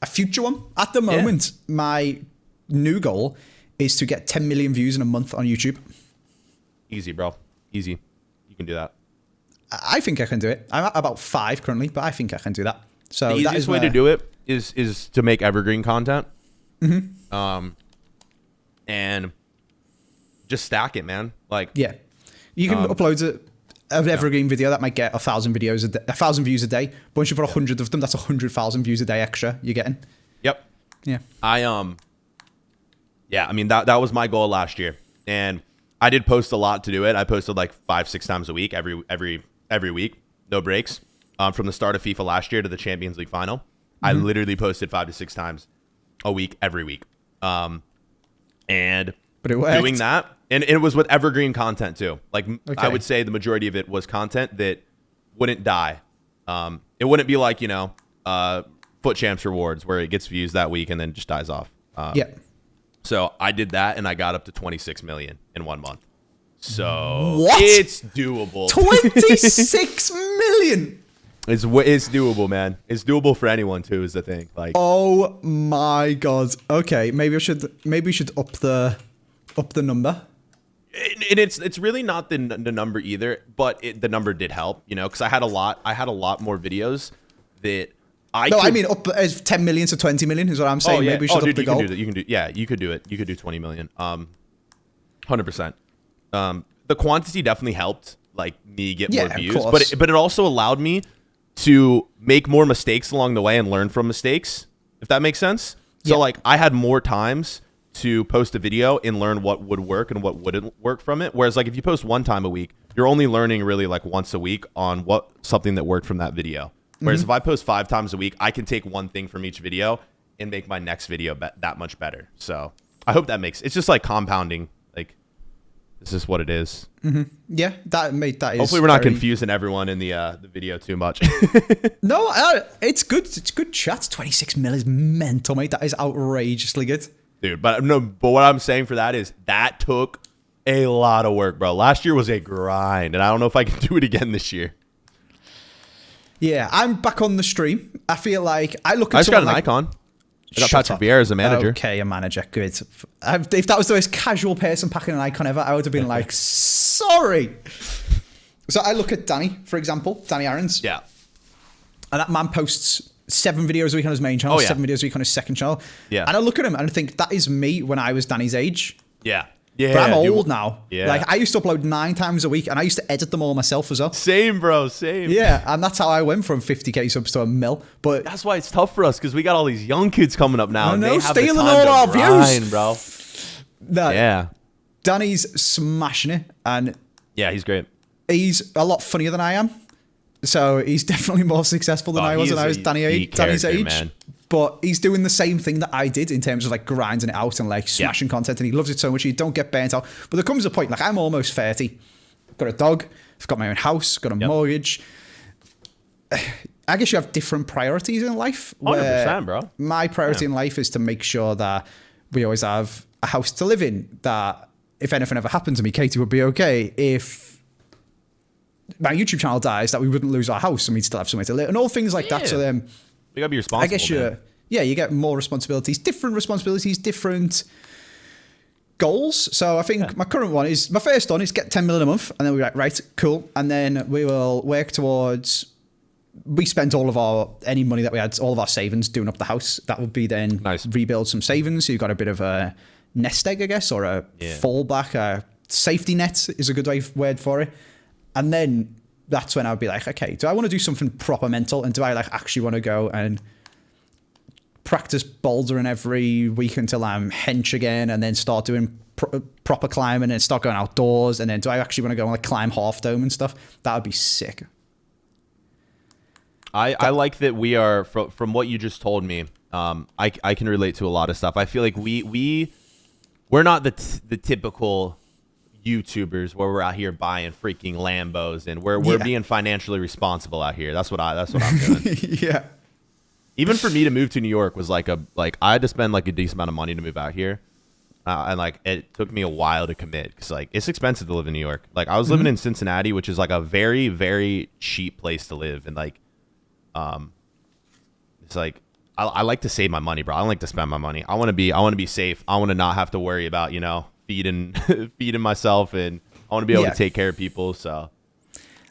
future one. At the moment, my new goal is to get 10 million views in a month on YouTube.
Easy, bro. Easy. You can do that.
I think I can do it. I'm at about 5 currently, but I think I can do that. So
the easiest way to do it is to make evergreen content.
Mm-hmm.
And just stack it, man. Like,
yeah, you can upload an evergreen video that might get 1,000 views a day. But once you put 100 of them, that's 100,000 views a day extra you're getting.
Yep.
Yeah.
I mean that was my goal last year, and I did post a lot to do it. I posted like 5-6 times a week, every week, no breaks. From the start of FIFA last year to the Champions League final, I literally posted 5 to 6 times a week, every week. But it worked. Doing that, and it was with evergreen content too. Like, I would say the majority of it was content that wouldn't die. It wouldn't be like, Foot Champs rewards where it gets views that week and then just dies off.
Yeah.
So I did that, and I got up to 26 million in 1 month. So
what?
It's doable.
26 million.
It's doable, man. It's doable for anyone too, is the thing. Like,
oh my god. Okay, maybe we should up the number.
And it's really not the number either, but the number did help, because I had a lot more videos that
I mean up as 10 million to 20 million is what I'm saying. Maybe we should up the goal.
You could do it. You could do 20 million. 100%. The quantity definitely helped, like, me get more views, but it also allowed me to make more mistakes along the way and learn from mistakes, if that makes sense. So like, I had more times to post a video and learn what would work and what wouldn't work from it. Whereas like, if you post 1 time a week, you're only learning really like once a week on something that worked from that video. Whereas if I post 5 times a week, I can take one thing from each video and make my next video that much better. So I hope that it's just like compounding. Like, this is what it is.
Mm-hmm. Yeah, that is.
Hopefully we're not confusing everyone in the video too much.
No, it's good. It's good chat. 26 mil is mental, mate. That is outrageously good.
Dude, but what I'm saying for that is that took a lot of work, bro. Last year was a grind, and I don't know if I can do it again this year.
Yeah, I'm back on the stream. I feel like I
just got an icon. I got Patrick Vieira as a manager.
Okay, a manager. Good. If that was the most casual person packing an icon ever, I would have been like, sorry. So I look at Danny, for example, Danny Aarons.
Yeah.
And that man posts 7 videos a week on his main channel, 7 videos a week on his second channel.
Yeah.
And I look at him and I think that is me when I was Danny's age.
Yeah. Yeah.
But I'm old now.
Yeah.
Like, I used to upload 9 times a week and I used to edit them all myself as well.
Same, bro. Same.
Yeah. And that's how I went from 50k subs to 1 mil. But
that's why it's tough for us, because we got all these young kids coming up now.
I know,
and they have
stealing
the
all our
grind,
views,
bro.
Yeah. Danny's smashing it. And
yeah, he's great.
He's a lot funnier than I am. So he's definitely more successful than I was when I was Danny's age. Man. But he's doing the same thing that I did in terms of like grinding it out and like smashing content, and he loves it so much. You don't get burnt out. But there comes a point, like, I'm almost 30. I've got a dog. I've got my own house. Got a mortgage. I guess you have different priorities in life.
100%, bro.
My priority in life is to make sure that we always have a house to live in, that if anything ever happened to me, Katie would be okay. If my YouTube channel dies, that we wouldn't lose our house and we'd still have somewhere to live, and all things like that. So then
you gotta be responsible.
I guess you get more responsibilities, different goals. So I think my current one is, my first one is get 10 million a month, and then we're like, right, cool. And then we will work towards, we spent all of any money that we had, all of our savings doing up the house. That would be then rebuild some savings. So you've got a bit of a nest egg, I guess, or a fallback, a safety net is a good word for it. And then that's when I would be like, okay, do I want to do something proper mental? And do I like actually want to go and practice bouldering every week until I'm hench again, and then start doing proper climbing and start going outdoors? And then do I actually want to go and like climb Half Dome and stuff? That would be sick.
I like that we are from what you just told me. I can relate to a lot of stuff. I feel like we're not the typical YouTubers where we're out here buying freaking Lambos and we're being financially responsible out here. That's what I'm doing.
Yeah.
Even for me to move to New York was I had to spend like a decent amount of money to move out here. And like it took me a while to commit because like it's expensive to live in New York. Like I was living in Cincinnati, which is like a very, very cheap place to live. And like, it's like, I like to save my money, bro. I don't like to spend my money. I want to be safe. I want to not have to worry about, feeding myself, and I want to be able to take care of people. So,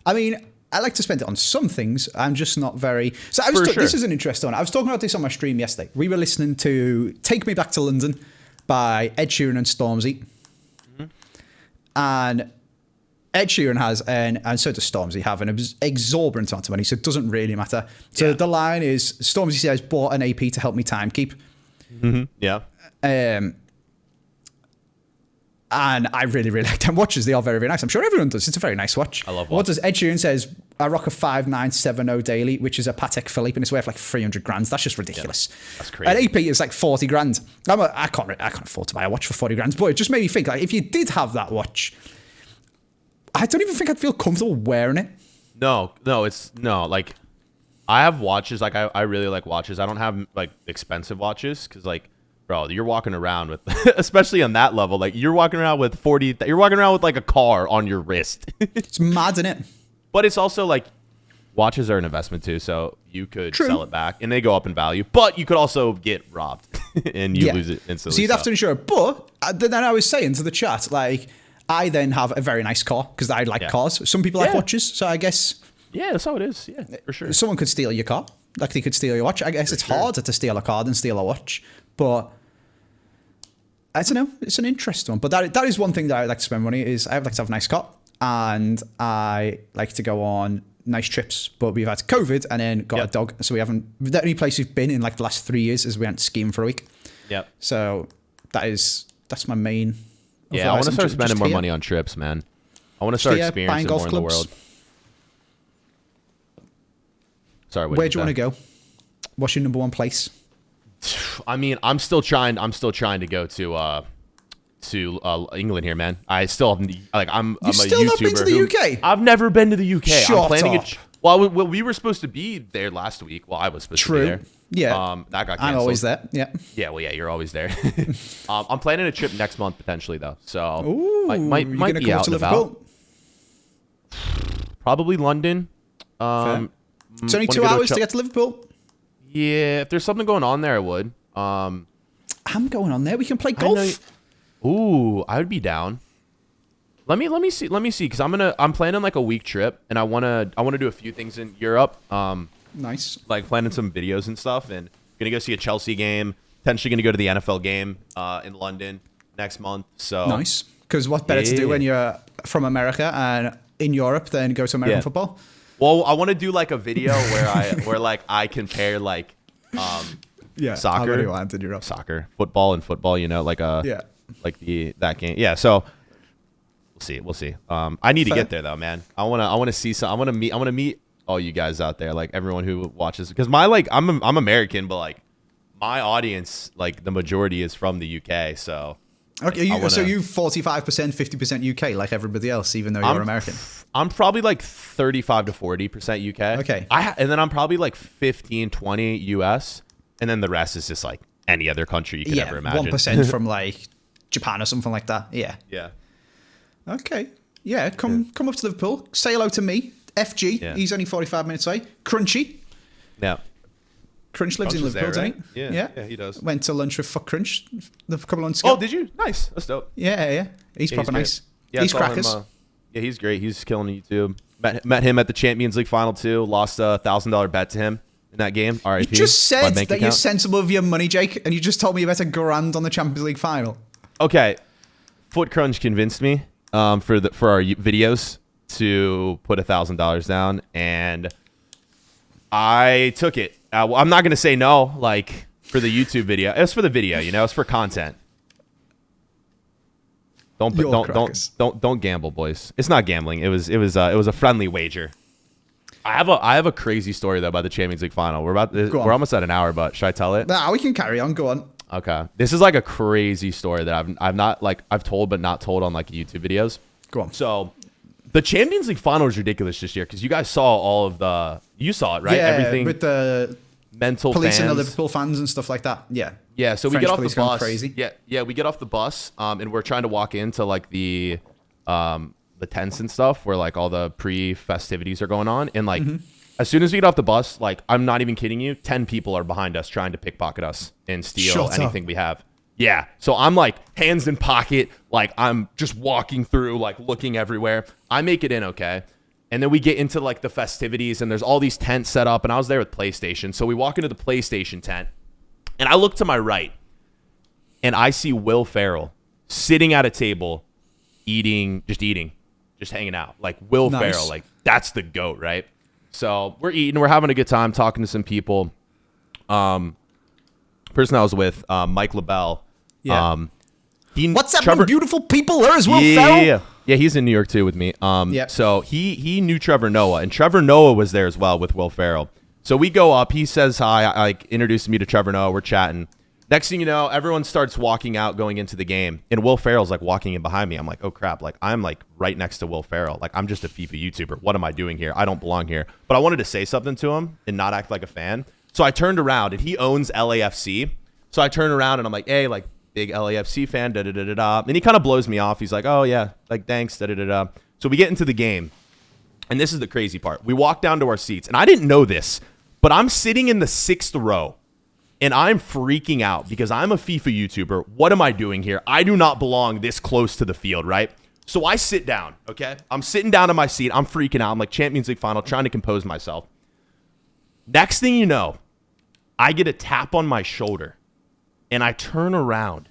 I mean, I like to spend it on some things. I'm just not very. So this is an interesting one. I was talking about this on my stream yesterday. We were listening to "Take Me Back to London" by Ed Sheeran and Stormzy, and Ed Sheeran has and so does Stormzy have an exorbitant amount of money, so it doesn't really matter. So the line is, Stormzy says, "Bought an AP to help me time keep."
Yeah.
And I really, really like them watches. They are very, very nice. I'm sure everyone does. It's a very nice watch.
I love watches.
What does Ed Sheeran says? I rock a 5970 daily, which is a Patek Philippe, and it's worth like 300 grand. That's just ridiculous.
Yeah, that's crazy.
An AP is like 40 grand. I can't afford to buy a watch for 40 grand, but it just made me think, like, if you did have that watch, I don't even think I'd feel comfortable wearing it.
No. Like, I have watches. Like, I really like watches. I don't have like expensive watches because, like, bro, you're walking around with, especially on that level, like you're walking around with like a car on your wrist.
It's mad, isn't it?
But it's also like watches are an investment too, so you could sell it back and they go up in value. But you could also get robbed and you lose it instantly.
So you'd have to insure it. But then I was saying to the chat, like, I then have a very nice car because I like cars. Some people like watches, so I guess.
Yeah, that's how it is. Yeah, for sure.
Someone could steal your car, like they could steal your watch. I guess it's harder to steal a car than steal a watch, but. I don't know. It's an interesting one, but that is one thing that I like to spend money is I like to have a nice car and I like to go on nice trips. But we've had COVID and then got a dog, so we haven't. The only place we've been in like the last 3 years is we went skiing for a week.
Yep.
So that's my main.
Yeah, I want to start spending more money on trips, man. I want to start experiencing more in the world. Sorry,
where do you want to go? What's your number one place?
I mean, I'm still trying to go to England here, man. I still have I'm a YouTuber.
Not been to the UK?
I've never been to the UK.
Shut up.
Well, we were supposed to be there last week. Well, I was supposed to be there.
Yeah.
That got canceled.
I'm always there. Yeah.
Yeah. Well, yeah, you're always there. I'm planning a trip next month potentially though. So might be out and about. Probably London.
It's only 2 hours to get to Liverpool.
Yeah, if there's something going on there, I would.
I'm going on there. We can play golf.
Ooh, I would be down. Let me see because I'm planning like a week trip and I wanna do a few things in Europe.
Nice.
Like planning some videos and stuff, and gonna go see a Chelsea game. Potentially gonna go to the NFL game in London next month. So
nice. Because what's better to do when you're from America and in Europe than go to American football?
Well, I want to do like a video where I compare like soccer, football, like that game. Yeah, so we'll see. I need to get there though, man. I want to see some. I want to meet all you guys out there, like everyone who watches, because I'm American, but like my audience, like the majority is from the UK, so.
Okay, so you 45%, 50% UK, like everybody else, even though you're American.
I'm probably like 35 to 40% UK.
Okay.
And then I'm probably like 15, 20 US, and then the rest is just like any other country you can ever imagine.
1% from like Japan or something like that. Yeah.
Yeah.
Okay. Yeah, come up to Liverpool. Say hello to me, FG. Yeah. He's only 45 minutes away. Crunchy.
Yeah.
Crunch lives in Liverpool,
there, right?
doesn't he?
Yeah, he does.
Went to lunch with Fuck Crunch a couple of months ago.
Oh, did you? Nice. That's dope.
Yeah. He's proper nice.
Yeah,
he's crackers.
Yeah, he's great. He's killing YouTube. Met him at the Champions League final too. Lost a $1,000 bet to him in that game. RIP.
You just said that you're sensible with your money, Jake, and you just told me you bet $1,000 on the Champions League final.
Okay, Foot Crunch convinced me for our videos to put $1,000 down, and I took it. I'm not gonna say no, like for the YouTube video. It's for the video, it's for content. Don't gamble, boys. It's not gambling. It was a friendly wager. I have a crazy story though about the Champions League final. We're almost at an hour, but should I tell it?
Nah, we can carry on. Go on.
Okay. This is like a crazy story that I've told but not told on like YouTube videos.
Go on.
So the Champions League final was ridiculous this year because you guys saw you saw it, right?
Yeah,
everything
with the
mental
police
fans.
and the Liverpool fans and stuff like that. Yeah.
Yeah, so
French
we get off the
police going
bus.
crazy.
Yeah, we get off the bus, and we're trying to walk into like the tents and stuff where like all the pre-festivities are going on, and like as soon as we get off the bus, like I'm not even kidding you, 10 people are behind us trying to pickpocket us and steal anything we have. Yeah, so I'm like hands in pocket, like I'm just walking through, like looking everywhere. I make it in okay. And then we get into like the festivities and there's all these tents set up, and I was there with PlayStation. So we walk into the PlayStation tent and I look to my right and I see Will Ferrell sitting at a table eating, just hanging out. Like Will Ferrell, like that's the GOAT, right? So we're eating, we're having a good time, talking to some people. Person I was with, Mike LaBelle.
Yeah. What's up, Trevor, beautiful people? There is Will Ferrell.
Yeah, he's in New York too with me.
Yep.
So he knew Trevor Noah, and Trevor Noah was there as well with Will Ferrell. So we go up. He says hi. I like introduces me to Trevor Noah. We're chatting. Next thing you know, everyone starts walking out, going into the game, and Will Ferrell's like walking in behind me. I'm like, oh crap! Like I'm like right next to Will Ferrell. Like I'm just a FIFA YouTuber. What am I doing here? I don't belong here. But I wanted to say something to him and not act like a fan. So I turned around, and he owns LAFC. So I turn around and I'm like, hey, like big LAFC fan, da da da da da. And he kind of blows me off. He's like, oh yeah, like thanks, da da da da. So we get into the game, and this is the crazy part. We walk down to our seats, and I didn't know this, but I'm sitting in the 6th row, and I'm freaking out because I'm a FIFA YouTuber. What am I doing here? I do not belong this close to the field, right? So I sit down, okay? I'm sitting down in my seat. I'm freaking out. I'm like Champions League final, trying to compose myself. Next thing you know, I get a tap on my shoulder, and I turn around,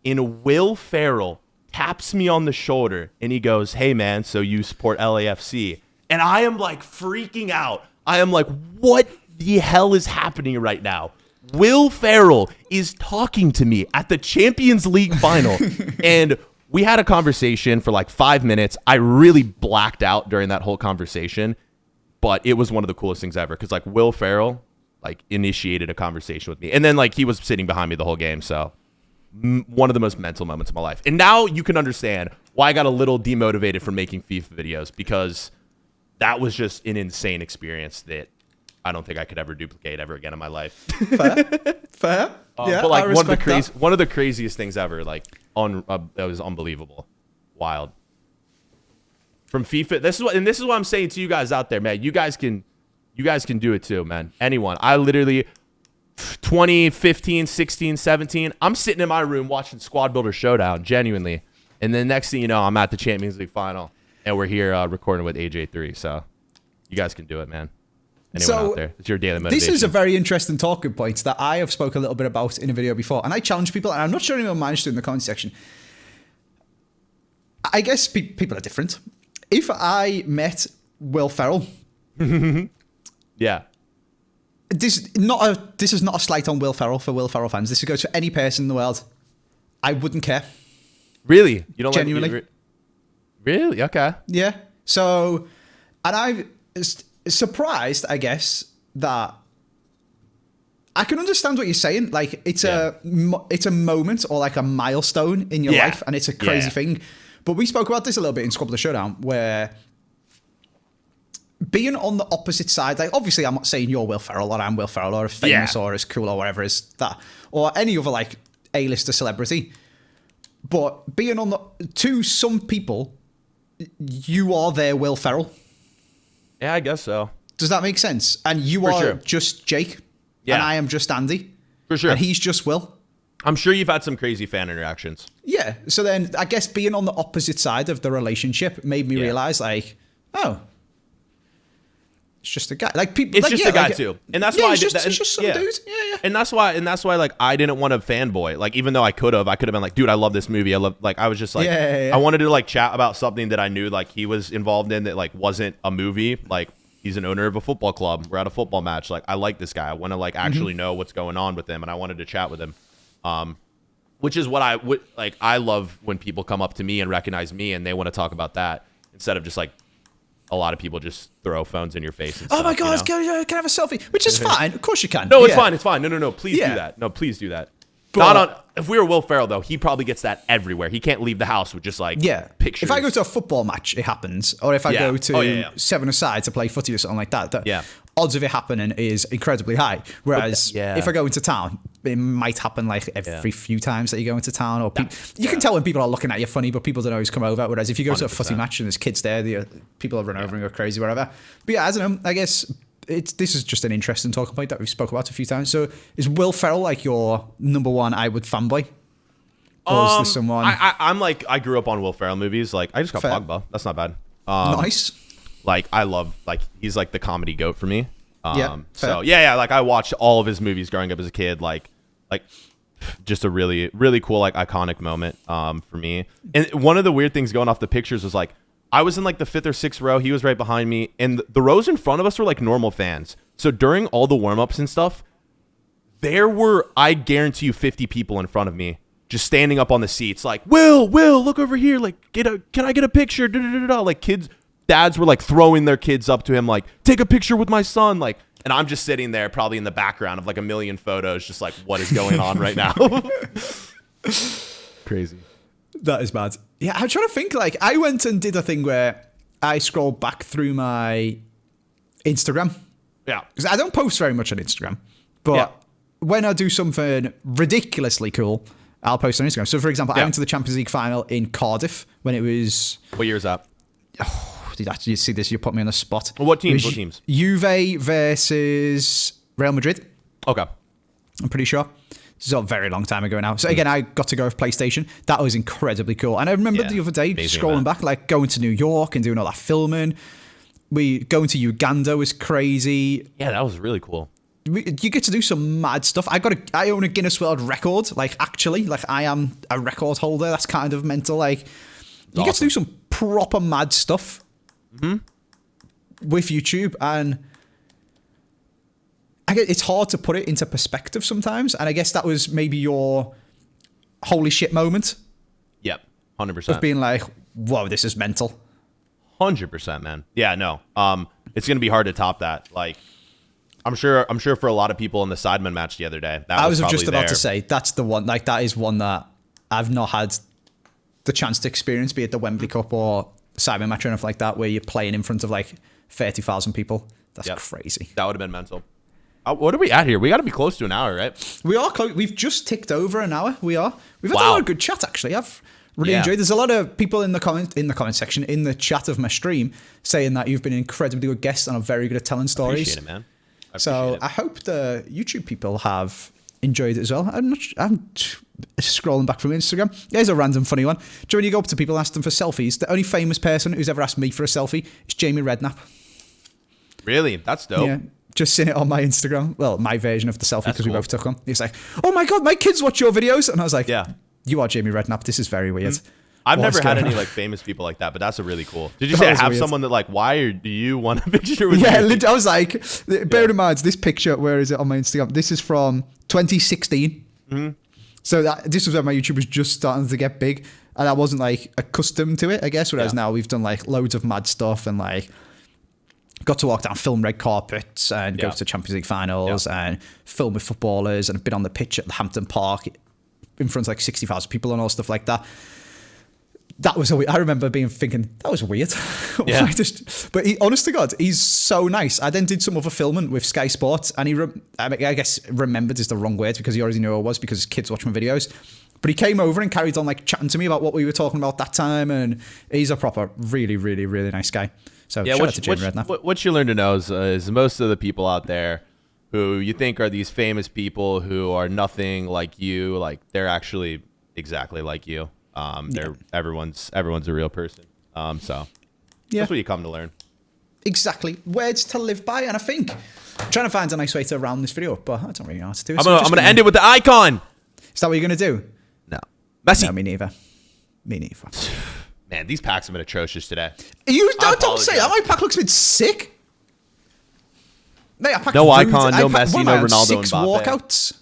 and Will Ferrell taps me on the shoulder, and he goes, hey, man, so you support LAFC? And I am, like, freaking out. I am like, what the hell is happening right now? Will Ferrell is talking to me at the Champions League final, and we had a conversation for, like, 5 minutes. I really blacked out during that whole conversation, but it was one of the coolest things ever because, like, Will Ferrell like initiated a conversation with me, and then like he was sitting behind me the whole game. So one of the most mental moments of my life. And now you can understand why I got a little demotivated from making FIFA videos, because that was just an insane experience that I don't think I could ever duplicate ever again in my life.
Fair. Yeah,
but like one of the craziest things ever, like that was unbelievable. Wild. From FIFA. This is what I'm saying to you guys out there, man. You guys can do it too, man. Anyone. I literally 2015, 16, 17, I'm sitting in my room watching Squad Builder Showdown, genuinely. And then next thing you know, I'm at the Champions League final, and we're here recording with AJ3. So you guys can do it, man. Anyone out there. It's your daily motivation.
This is a very interesting talking point that I have spoken a little bit about in a video before. And I challenge people, and I'm not sure anyone managed to in the comment section. I guess people are different. If I met Will Ferrell...
Yeah.
This is not a slight on Will Ferrell for Will Ferrell fans. This goes for any person in the world. I wouldn't care.
Really? You don't
genuinely?
Like really? Okay.
Yeah. So, and I'm surprised, I guess, that I can understand what you're saying. Like it's a moment or like a milestone in your life, and it's a crazy thing. But we spoke about this a little bit in Squabble Showdown, where being on the opposite side, like obviously I'm not saying you're Will Ferrell or I'm Will Ferrell or as famous or as cool or whatever as that, or any other like A-lister celebrity, but being on to some people, you are their Will Ferrell.
Yeah, I guess so.
Does that make sense? And you are just Jake, and I am just Andy.
For sure.
And he's just Will.
I'm sure you've had some crazy fan interactions. Yeah.
So then I guess being on the opposite side of the relationship made me realize like, oh, it's just a guy. Like people,
it's just a guy too, and that's why
it's just some dude. Yeah.
And that's why like I didn't want to fanboy. Like even though I could have been like, dude, I love this movie. I was just like, I wanted to like chat about something that I knew like he was involved in that like wasn't a movie. Like he's an owner of a football club. We're at a football match. Like I like this guy. I want to like actually know what's going on with him, and I wanted to chat with him. Which is what I would like. I love when people come up to me and recognize me, and they want to talk about that instead of just like a lot of people just throw phones in your face. And
oh my
stuff,
God, can I have a selfie? Which is fine. Of course you can.
No, it's fine. It's fine. No. Please do that. No, please do that.
But,
not on. If we were Will Ferrell, though, he probably gets that everywhere. He can't leave the house with just like pictures.
If I go to a football match, it happens. Or if I go to seven-a-side to play footy or something like that, odds of it happening is incredibly high. Whereas if I go into town, it might happen like every few times that you go into town. Or you can tell when people are looking at you funny, but people don't always come over. Whereas if you go to a footy match and there's kids there, people are running over and go crazy, whatever. But yeah, I don't know. I guess this is just an interesting talking point that we've spoke about a few times. So is Will Ferrell like your number one I would fanboy? Or is there someone?
I'm like, I grew up on Will Ferrell movies. Like, I just got Pogba. That's not bad.
Nice.
Like, I love, like, he's like the comedy goat for me.
So
like I watched all of his movies growing up as a kid. Like just a really, really cool, like, iconic moment for me. And one of the weird things going off the pictures was like, I was in like the 5th or 6th row. He was right behind me. And the rows in front of us were like normal fans. So during all the warm-ups and stuff, there were, I guarantee you, 50 people in front of me just standing up on the seats like, Will, look over here. Like, can I get a picture? Like, kids, dads were like throwing their kids up to him like, take a picture with my son. Like, and I'm just sitting there probably in the background of like a million photos just like, what is going on right now? Crazy.
That is bad. Yeah, I'm trying to think. Like, I went and did a thing where I scrolled back through my Instagram.
Yeah.
Because I don't post very much on Instagram. But when I do something ridiculously cool, I'll post on Instagram. So, for example, I went to the Champions League final in Cardiff when it was...
What year is that?
Oh, did you see this? You put me on the spot.
Well, what teams?
Juve versus Real Madrid.
Okay.
I'm pretty sure. This is a very long time ago now. So again, I got to go with PlayStation. That was incredibly cool. And I remember the other day, scrolling back, like going to New York and doing all that filming. Going to Uganda was crazy.
Yeah, that was really cool.
You get to do some mad stuff. I own a Guinness World Record. Like, actually, like, I am a record holder. That's kind of mental. Like, you get to do some proper mad stuff with YouTube, and I guess it's hard to put it into perspective sometimes. And I guess that was maybe your holy shit moment.
Yep, 100%.
Of being like, whoa, this is mental.
100%, man. Yeah, no. It's gonna be hard to top that. Like, I'm sure for a lot of people in the Sidemen match the other day.
I was just about to say that's the one. Like, that is one that I've not had the chance to experience, be it the Wembley Cup or Sidemen match or anything like that, where you're playing in front of like 30,000 people. That's crazy.
That would have been mental. What are we at here? We got to be close to an hour, right?
We are close. We've just ticked over an hour. We've had a lot of good chat, actually. I've really enjoyed. There's a lot of people in the comment section, in the chat of my stream, saying that you've been an incredibly good guest and are very good at telling stories.
Appreciate it, man.
I hope the YouTube people have enjoyed it as well. I'm scrolling back from Instagram. Here's a random funny one. Do you know when you go up to people and ask them for selfies? The only famous person who's ever asked me for a selfie is Jamie Redknapp.
Really? That's dope.
Yeah. Just seen it on my Instagram. Well, my version of the selfie, because we both took one. He's like, oh my God, my kids watch your videos. And I was like, you are Jamie Redknapp. This is very weird.
I've never had any like famous people like that, but that's a really cool. Did you say have someone that like, why do you want a picture with me?
Yeah, I was like, bear in mind, this picture, where is it on my Instagram? This is from 2016. So this was when my YouTube was just starting to get big, and I wasn't like accustomed to it, I guess. Whereas now we've done like loads of mad stuff and like got to walk down film red carpets and go to Champions League finals and film with footballers, and I've been on the pitch at the Hampton Park in front of like 60,000 people and all stuff like that. That was I remember thinking that was weird. But honest to God, he's so nice. I then did some other filming with Sky Sports, and I guess remembered is the wrong word, because he already knew who I was because his kids watch my videos. But he came over and carried on like chatting to me about what we were talking about that time, and he's a proper really, really, really nice guy. So shout out to Jamie Redknapp.
What you learn to know is most of the people out there who you think are these famous people who are nothing like you, like they're actually exactly like you. Everyone's a real person. So that's what you come to learn.
Exactly. Words to live by. And I think I'm trying to find a nice way to round this video up, but I don't really know how to do it.
I'm going to end it with the icon.
Is that what you're going to do?
No. Messi.
No, me neither.
Man, these packs have been atrocious today.
Don't say that. My pack looks a bit sick. Mate, I packed
no icon, no Messi, no Ronaldo, and Mbappe.
Walkouts.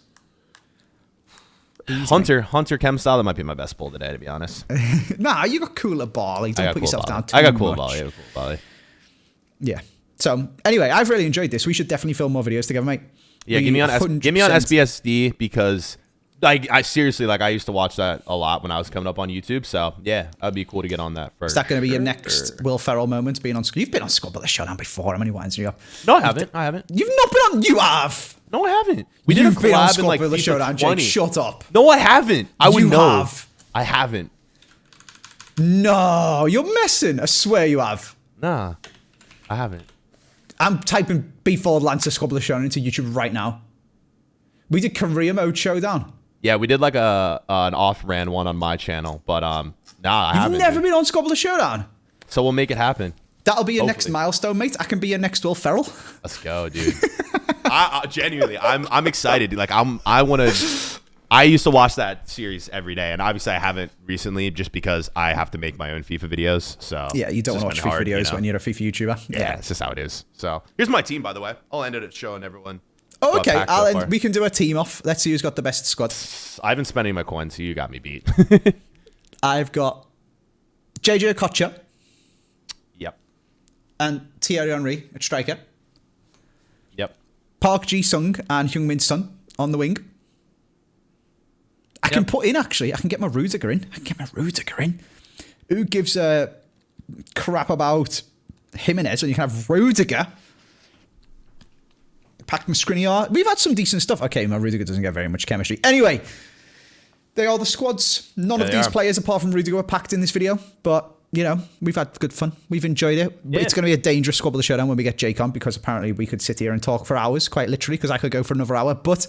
Hunter Chem style, that might be my best pull today, to be honest.
Nah, you got cooler ball. Don't put yourself down too much.
I got cool ball.
Yeah. So anyway, I've really enjoyed this. We should definitely film more videos together, mate.
Yeah, give me on SBSD because I seriously, like, I used to watch that a lot when I was coming up on YouTube. So yeah, that'd be cool to get on that first.
Is that going to be your next Will Ferrell moment, being on? You've been on Squabble the Showdown before. How many wines you got?
No, I haven't. I haven't.
You've not been on. You have.
No, I haven't. We
You've
did a
been on
collab in like
Squabble the Showdown,
FIFA 20.
Jake. Shut up.
No, I haven't. I would
You
know.
have.
I haven't.
No, you're messing. I swear you have.
Nah, I haven't.
I'm typing B4 Lancer Squabble the Showdown into YouTube right now. We did career mode showdown.
Yeah, we did like an off-ran one on my channel, but nah, I haven't.
You've never been on Squabble the Showdown.
So we'll make it happen.
That'll be your next milestone, mate. I can be your next Will Ferrell.
Let's go, dude. I genuinely, I'm excited. Like I used to watch that series every day, and obviously I haven't recently just because I have to make my own FIFA videos. So
yeah, you don't want to watch FIFA videos when you're a FIFA YouTuber.
Yeah, it's just how it is. So here's my team, by the way. I'll end it showing everyone.
Oh, okay. We can do a team off. Let's see who's got the best squad.
I haven't spent any of my coins, so you got me beat.
I've got JJ Okocha.
Yep.
And Thierry Henry at striker.
Yep.
Park Ji-sung and Heung-min Son on the wing. I can put in, actually. I can get my Rudiger in. Who gives a crap about Jimenez when you can have Rudiger? Packed Skriniar. We've had some decent stuff. Okay, my Rudiger doesn't get very much chemistry. Anyway, they are the squads. None of these players, apart from Rudiger, were packed in this video. But, you know, we've had good fun. We've enjoyed it. Yeah. It's going to be a dangerous Squabble the Showdown when we get Jake on, because apparently we could sit here and talk for hours, quite literally, because I could go for another hour. But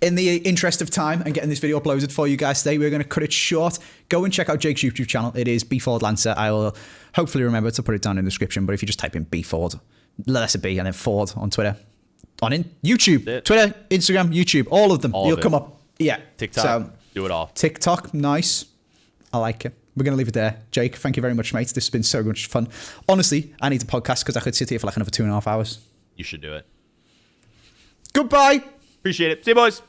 in the interest of time and getting this video uploaded for you guys today, we're going to cut it short. Go and check out Jake's YouTube channel. It is B Ford Lancer. I will hopefully remember to put it down in the description. But if you just type in B Ford, letter B, and then Ford on Twitter, YouTube, Twitter, Instagram, YouTube, all of them, you'll come up. Yeah.
TikTok, so, do it all.
TikTok, nice. I like it. We're going to leave it there. Jake, thank you very much, mate. This has been so much fun. Honestly, I need a podcast because I could sit here for like another 2.5 hours.
You should do it.
Goodbye.
Appreciate it. See you, boys.